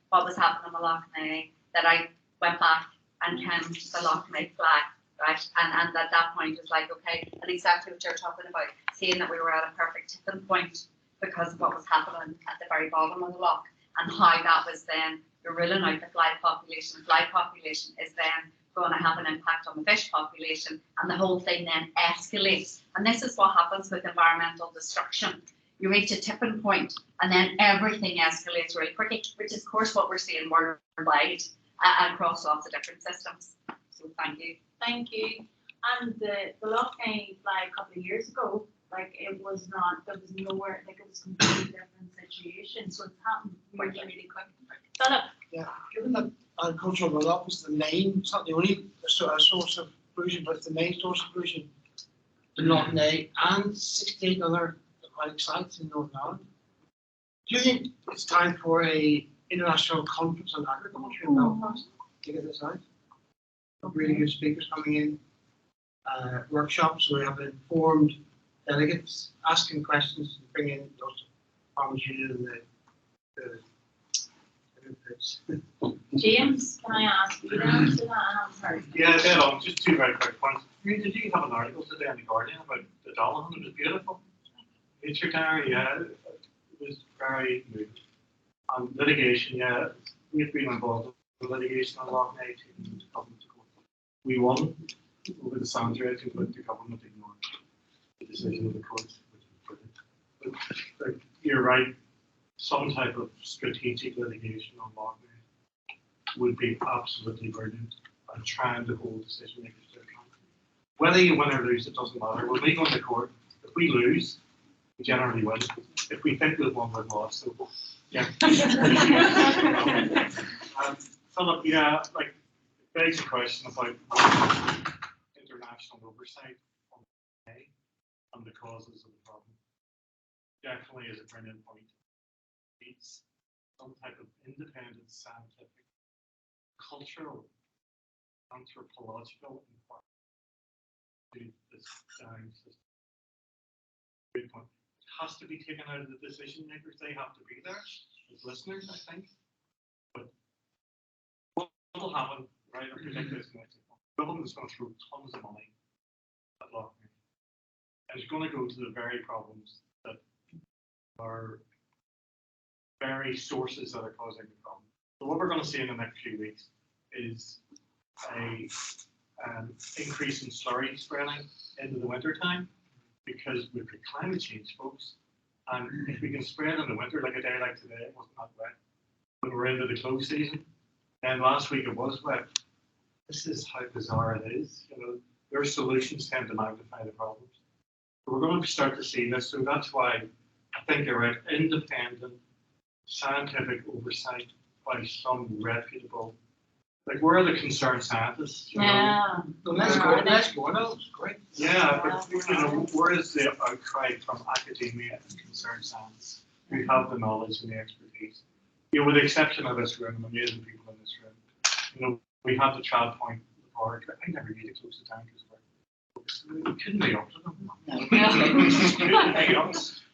Speaker 8: what was happening in the Lough Neagh that I went back and came to the Lough Neagh flag, right? And at that point it was like, okay, and exactly what you're talking about, seeing that we were at a perfect tipping point because of what was happening at the very bottom of the loch, and how that was then you're ruling out the fly population. The fly population is then going to have an impact on the fish population, and the whole thing then escalates. And this is what happens with environmental destruction. You reach a tipping point, and then everything escalates really quickly, which is, of course, what we're seeing worldwide across lots of different systems. So thank you.
Speaker 2: Thank you. And the Lough Neagh fly a couple of years ago, like it was not, there was nowhere, like it was a completely different situation. So it's happened really quick. Philip.
Speaker 14: Yeah, given that agricultural runoff was the main, it's not the only source of pollution, but it's the main source of pollution. The Lough Neagh and 68 other aquatic sites in Northern Ireland. Do you think it's time for a international conference on agriculture in Belfast to get this out? Really good speakers coming in, workshops where we have informed delegates asking questions, bring in lots of farmers union and the
Speaker 2: James, can I ask you to answer that? I'm sorry.
Speaker 6: Yeah, dead on. Just two very quick points. Did you have an article today in the Guardian about the Dollar? It was beautiful. Nature Diary, yeah, it was very moving. Litigation, yeah, we've been involved in litigation on Lough Neagh, taking the government to court. We won over the sound rating, but the government ignored the decision of the court, which was brilliant. But you're right, some type of strategic litigation on Lough Neagh would be absolutely brilliant, and trying to hold decision makers to account. Whether you win or lose, it doesn't matter. When we go to court, if we lose, we generally win. If we think we've won, we've lost. So, yeah. Philip, yeah, like, begs a question about international oversight on Neagh and the causes of the problem. Definitely is a brilliant point. It's some type of independent scientific, cultural, anthropological inquiry to this dying system. Good point. It has to be taken out of the decision makers. They have to be there as listeners, I think. But what will happen, right? I predict this next week. The government is going to throw tons of money at Lough Neagh. And it's going to go to the very problems that are very sources that are causing the problem. So what we're going to see in the next few weeks is a increase in slurry spreading into the winter time, because we've got climate change, folks. And if we can spread in the winter, like a day like today, it wasn't that wet, when we're into the close season, and last week it was wet. This is how bizarre it is. You know, their solutions tend to magnify the problems. So we're going to start to see this. So that's why I think you're right. Independent scientific oversight by some reputable, like, where are the concerned scientists? You know?
Speaker 14: Let's go now. It's great.
Speaker 6: Yeah, but you know, where is the outcry from academia and concerned scientists who have the knowledge and the expertise? You know, with the exception of this room, amazing people in this room. You know, we had the Child Point laboratory. I never need to close the tank as well. We couldn't be up to them.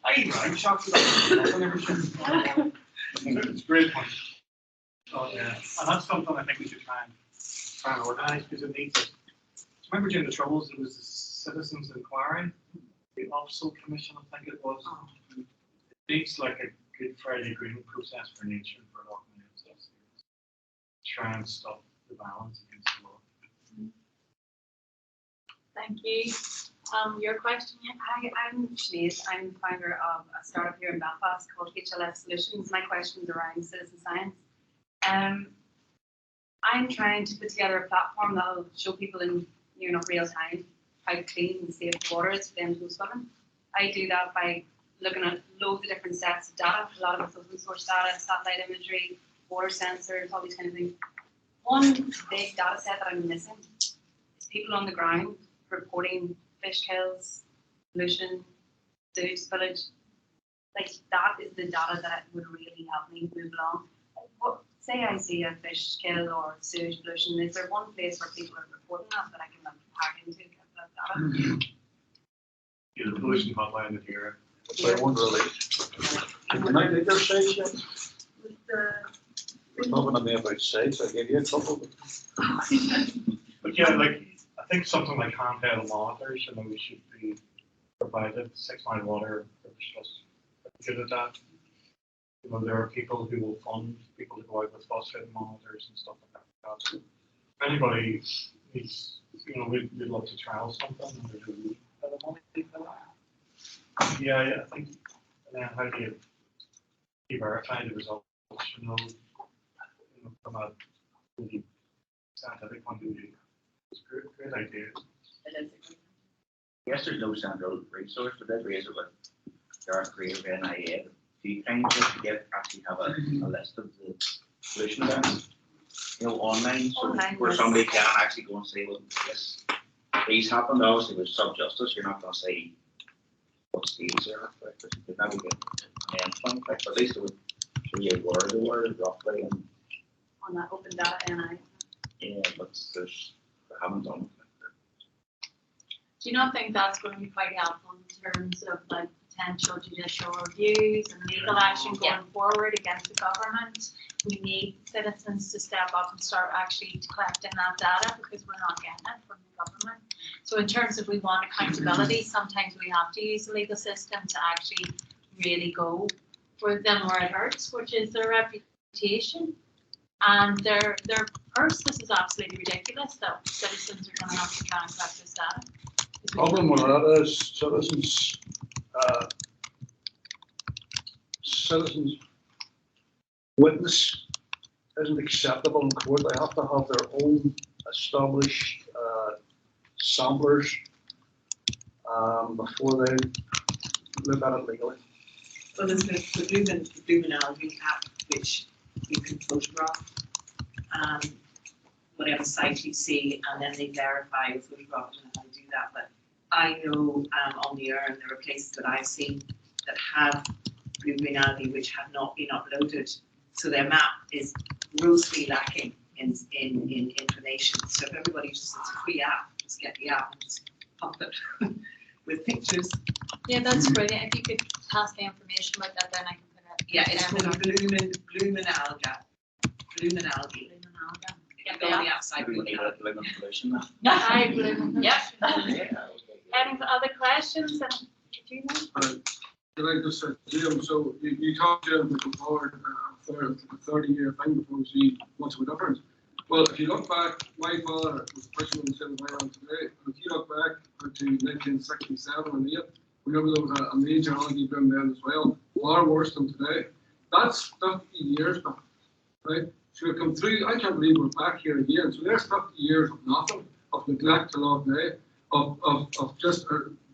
Speaker 6: I'm shocked that it's a great point. Oh, yeah. And that's something I think we should try and organise, because it needs it. Remember during the Troubles, there was the Citizens Inquiry, the Opsal Commission, I think it was. It needs like a Good Friday agreement process for nature and for Lough Neagh. Try and stop the violence against the law.
Speaker 2: Thank you. Your question?
Speaker 15: I'm Sinead. I'm the founder of a startup here in Belfast called HLS Solutions. My question is around citizen science. I'm trying to put together a platform that will show people in real time how clean and safe the water is for them to go swimming. I do that by looking at loads of different sets of data. A lot of it's open source data, satellite imagery, water sensors, all these kind of things. One big data set that I'm missing is people on the ground reporting fish kills, pollution, sewage spillage. Like, that is the data that would really help me move along. Say I see a fish kill or sewage pollution, is there one place where people are reporting that I can hack into to get that data?
Speaker 6: Yeah, the pollution hotline is here.
Speaker 10: So I wonder, can I take your sites yet? You're talking to me about sites, I gave you a couple.
Speaker 6: But yeah, like, I think something like handheld monitors, you know, we should be provided. 6 Mile Water just good at that. You know, there are people who will fund people to go out with phosphate monitors and stuff like that. So if anybody needs, you know, we'd love to trial something, and there's a bit of money for that. Yeah, I think, and then how do you verify the results, you know from a really scientific point of view? It's a great idea.
Speaker 15: It
Speaker 3: Yes, there's no central resource, but they'd raise it with their creative NIA a few times just to actually have a list of the solution events, online, so where somebody can actually go and say, well, yes, these happened, obviously with sub-justice, you're not going to say what stages are, but you could never get an end point, but at least it would be a word roughly, and
Speaker 15: On that open data NI.
Speaker 3: yeah, but they haven't done it.
Speaker 2: Do you not think that's going to be quite helpful in terms of like potential judicial reviews and legal action going forward against the government? We need citizens to step up and start actually collecting that data because we're not getting it from the government. So in terms of we want accountability, sometimes we have to use the legal system to actually really go for them where it hurts, which is their reputation and their purse. This is absolutely ridiculous that citizens are going to have to try and collect this data.
Speaker 10: The problem with that is citizens witness isn't acceptable in court. They have to have their own established samplers before they look at it legally.
Speaker 16: Well, there's the Blooming Algae app, which you can photograph whatever site you see, and then they verify your photograph and how to do that. But I know on the Earn there are places that I've seen that have blue-green algae which have not been uploaded, so their map is grossly lacking in information. So if everybody it's a free app, just get the app and just pop it with pictures.
Speaker 2: Yeah, that's brilliant. If you could pass the information about that, then I can put it.
Speaker 16: Yeah, it's called Blooming Algae. Blooming Algae. Get on the app site.
Speaker 2: Hi, Blooming. Yep. Any other questions? Do you know?
Speaker 11: Can I just say, Jim, so you talked to him before a 30-year thing before we see what's the difference. Well, if you look back, my father was the person who said I am today. And if you look back to 1967 and 8, remember there was a major algae bloom then as well, far worse than today. That's 50 years back, right? So we come through, I can't believe we're back here again. So there's 50 years of nothing, of neglect to Lough Neagh, of just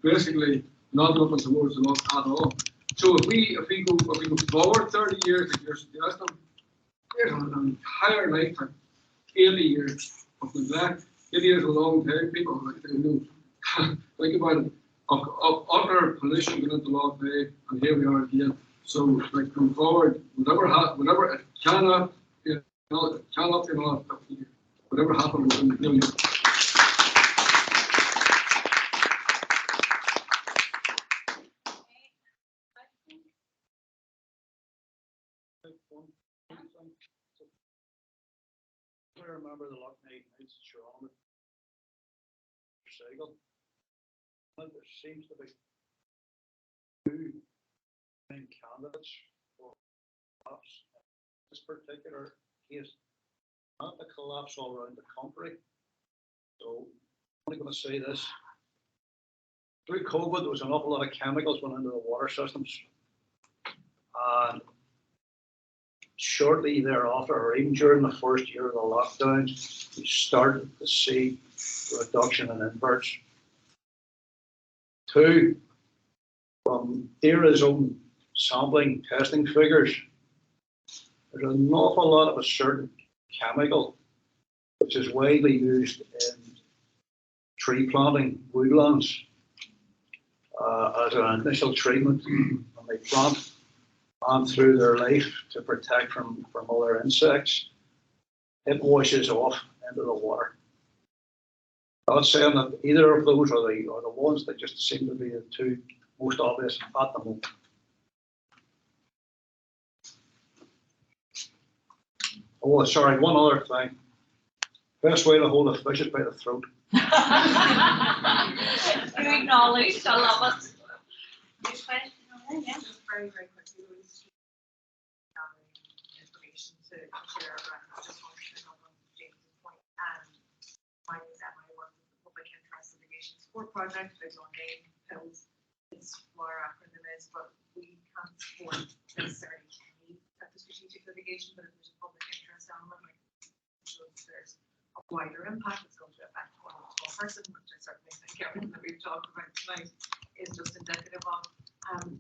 Speaker 11: basically not looking towards the Lough at all. So if we go forward 30 years, like you're suggesting, there's an entire lifetime, 80 years of neglect. 80 years is a long time, people, like they know. Think about it, of utter pollution going into Lough Neagh, and here we are again. So like going forward, whatever it cannot, it cannot be another 50 years. Whatever happened within the million.
Speaker 10: I remember the Lough Neagh nights in Toronto. There seems to be two main candidates for collapse. This particular case, not the collapse all around the country. So I'm only going to say this. Through COVID, there was an awful lot of chemicals went into the water systems. And shortly thereafter, or even during the first year of the lockdown, we started to see a reduction in inverts. Two, from DERA's own sampling testing figures, there's an awful lot of a certain chemical which is widely used in tree planting woodlands as an initial treatment when they plant and through their life to protect from other insects. It washes off into the water. I'm not saying that either of those are the ones that just seem to be the two most obvious at the moment. Oh, sorry, one other thing. Best way to hold a fish is by the throat.
Speaker 2: You acknowledged, I love it. Next question, yeah.
Speaker 17: Just very, very quickly, information to share around just function on James's point. Mine is that my work with the Public Interest Litigation Support Project. There's on name pills. It's what our acronym is, but we can't support necessarily any type of strategic litigation, but if there's a public interest element, like so if there's a wider impact, it's going to affect what we're talking person, which I certainly think everything that we've talked about tonight is just indicative of.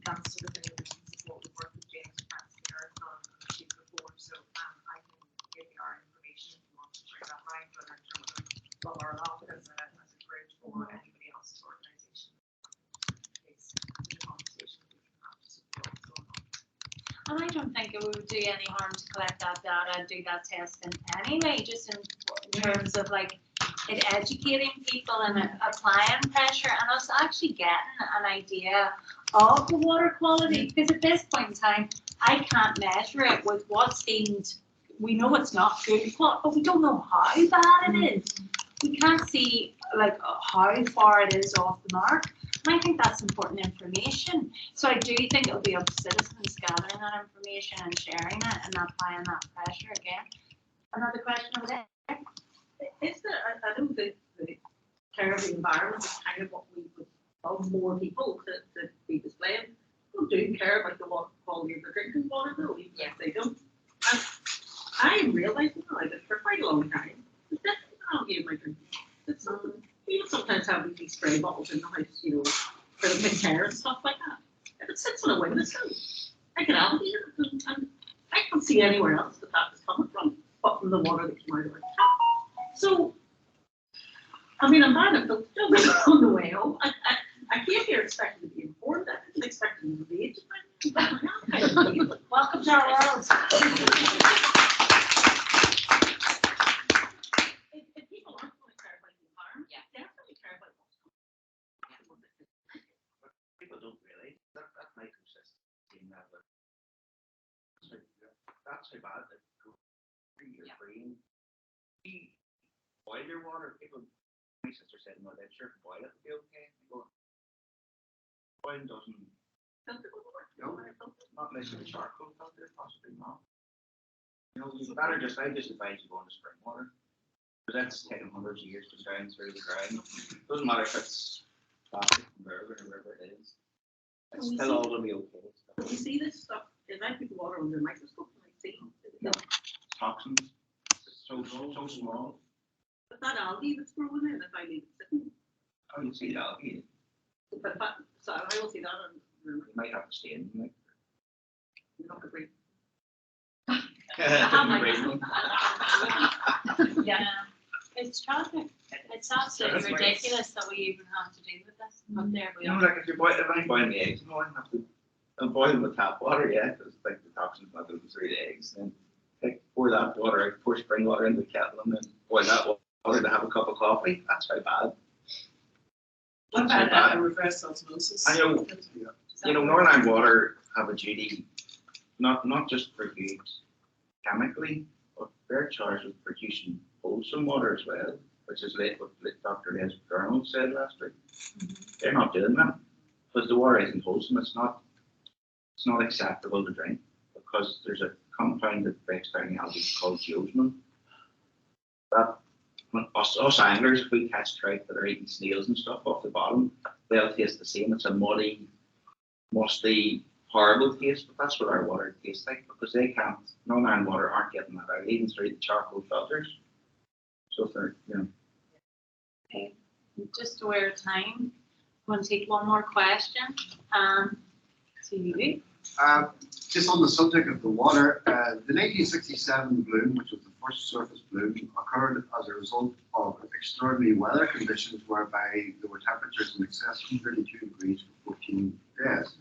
Speaker 17: That sort of thing that we can support the work with James Francis here on the sheet before. So I can give you our information if you want to bring that round, whether in terms of Lough Neagh as a bridge or anybody else's organisation. It's a conversation we can have to support what's going on.
Speaker 2: And I don't think it would do any harm to collect that data and do that testing anyway, just in terms of like it educating people and applying pressure and us actually getting an idea of the water quality. Because at this point in time, I can't measure it with what's deemed, we know it's not good quality, but we don't know how bad it is. We can't see like how far it is off the mark. And I think that's important information. So I do think it'll be up to citizens gathering that information and sharing it and applying that pressure again. Another question over there.
Speaker 12: Is there, I know the care of the environment is kind of what we would love more people to be displaying. People do care about the water quality of their drinking water, though, even if they don't. And I am realising now that for quite a long time, it's definitely not in my drinking water. It's something, even sometimes having these spray bottles in the house, you know, for the care and stuff like that. If it sits on a windowsill, I can have it here, and I can't see anywhere else that is coming from, but from the water that came out of our tap. So, I mean, I'm bad at filter on the way home. I came here expecting to be informed. I didn't expect to be engaged.
Speaker 2: Welcome to our world.
Speaker 12: If people aren't going to care about the environment, definitely care about what's going on.
Speaker 3: People don't realise that microsystem level. That's how bad it goes through your brain. Boil your water. People, my sister said, "No, that sure boil it will be okay." Boiling doesn't. No, not unless you have a charcoal filter, possibly not. You know, you better just. I just advise you go into spring water, because that's taken hundreds of years to drown through the ground. Doesn't matter if it's plastic from wherever it is. It's still all gonna be okay.
Speaker 12: When you see this stuff, if I put the water under a microscope, and I see
Speaker 3: toxins. It's so small.
Speaker 12: But that algae that's growing in, if I leave it sitting.
Speaker 3: How do you see the algae?
Speaker 12: But so I will see that on.
Speaker 3: You might have to stay in. Like.
Speaker 12: You don't agree.
Speaker 2: Yeah, it's tragic. It's absolutely ridiculous that we even have to deal with this. But there we are.
Speaker 3: Like if I'm boiling the eggs, I have to. I'm boiling with tap water, because like the toxins not going through the eggs. And pour that water, pour spring water into the kettle, and then boil that water to have a cup of coffee. That's how bad.
Speaker 16: What about reverse osmosis?
Speaker 3: I know. Northern Ireland Water have a duty, not just for good chemically, but they're charged with producing wholesome water as well, which is what Dr. Les Garnold said last week. They're not doing that because the water isn't wholesome. It's not acceptable to drink because there's a compound that breaks down the algae called geosmin. That us anglers, if we catch trout that are eating snails and stuff off the bottom, they'll taste the same. It's a muddy, musty, horrible taste, but that's what our water tastes like because they can't. Northern Ireland Water aren't getting that out, even through the charcoal filters. So if they're,
Speaker 2: Okay, just aware of time. I'm going to take one more question. To you.
Speaker 18: Just on the subject of the water, the 1967 bloom, which was the first surface bloom, occurred as a result of extraordinary weather conditions whereby there were temperatures in excess of 32 degrees for 14 days,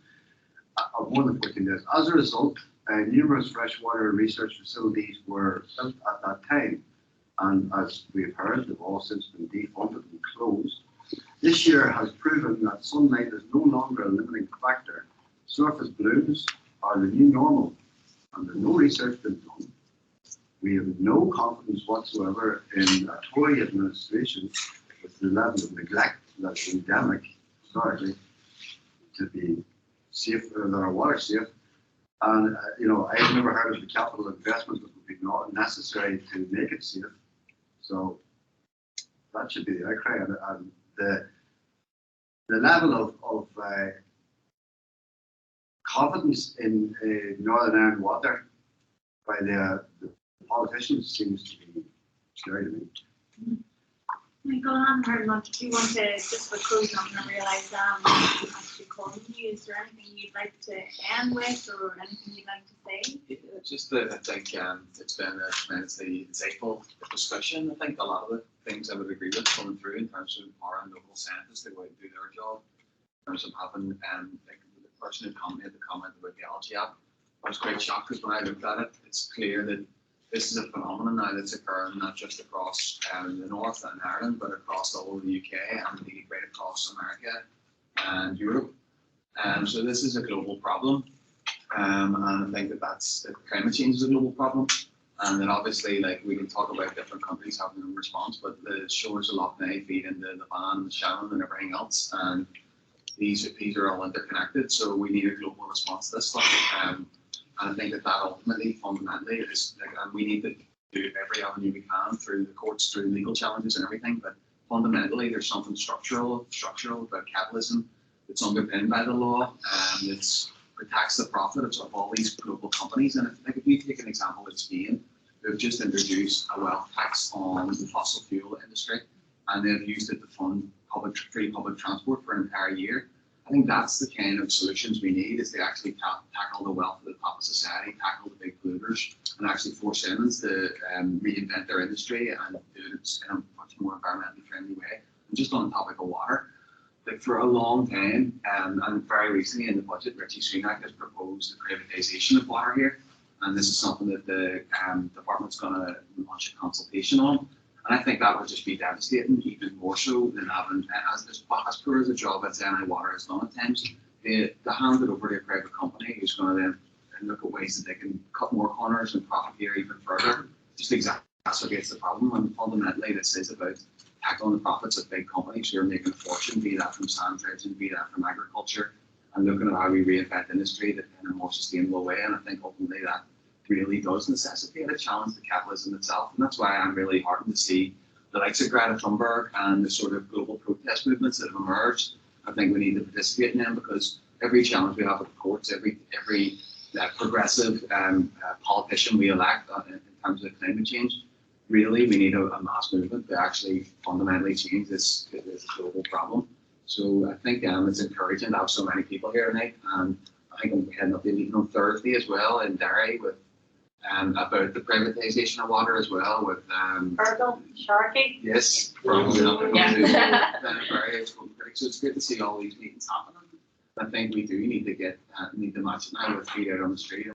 Speaker 18: more than 14 days. As a result, numerous freshwater research facilities were built at that time, and as we've heard, they've all since been defunded and closed. This year has proven that sunlight is no longer a limiting factor. Surface blooms are the new normal, and there's no research been done. We have no confidence whatsoever in a Tory administration with the level of neglect that's endemic historically to be safe, that our water safe. And I've never heard of the capital investment that would be not necessary to make it safe. So that should be the outcry, and the level of confidence in Northern Ireland Water by the politicians seems to be scary to me.
Speaker 19: We go on very much. Do you want to, just for closing, I'm going to realise actually calling you. Is there anything you'd like to end with or anything you'd like to say?
Speaker 7: Yeah, just that I think it's been a tremendously insightful discussion. I think a lot of the things I would agree with coming through in terms of our own local scientists, they go out and do their job. In terms of having, like the person who made the comment about the algae app, I was quite shocked because when I looked at it, it's clear that this is a phenomenon now that's occurring not just across the north and Ireland, but across all of the UK and indeed right across America and Europe. So this is a global problem, and I think that climate change is a global problem, and then obviously like we can talk about different countries having their own response, but the shores of Lough Neagh feed into the Van and the Shannon and everything else, and these are all interconnected. So we need a global response to this stuff. And I think that ultimately, fundamentally, is like, and we need to do every avenue we can through the courts, through legal challenges and everything. But fundamentally, there's something structural about capitalism that's underpinned by the law, and it protects the profit of all these global companies. And if you take an example of Spain, they've just introduced a wealth tax on the fossil fuel industry, and they've used it to fund free public transport for an entire year. I think that's the kind of solutions we need, is to actually tackle the wealth of the top of society, tackle the big polluters, and actually force Siemens to reinvent their industry and do it in a much more environmentally friendly way. And just on the topic of water, like for a long time, and very recently in the budget, Richie Sunak has proposed the privatisation of water here, and this is something that the department's going to launch a consultation on. And I think that would just be devastating, even more so than having, as poor as a job as NI Water has done at times, to hand it over to a private company who's going to then look at ways that they can cut more corners and profit here even further, just exacerbates the problem. And fundamentally, this is about tackling the profits of big companies who are making a fortune, be that from sand dredging, be that from agriculture, and looking at how we reinvent industry in a more sustainable way. And I think ultimately that really does necessitate a challenge to capitalism itself. And that's why I'm really heartened to see the likes of Greta Thunberg and the sort of global protest movements that have emerged. I think we need to participate in them, because every challenge we have at the courts, every progressive politician we elect in terms of climate change, really we need a mass movement to actually fundamentally change this global problem. So I think it's encouraging to have so many people here tonight. And I think I'm heading up to a meeting on Thursday as well in Derry with about the privatisation of water as well with
Speaker 19: Virgil, Sharkey.
Speaker 7: yes, from various critics. So it's good to see all these meetings happening. I think we do need to match it now with feet out on the street.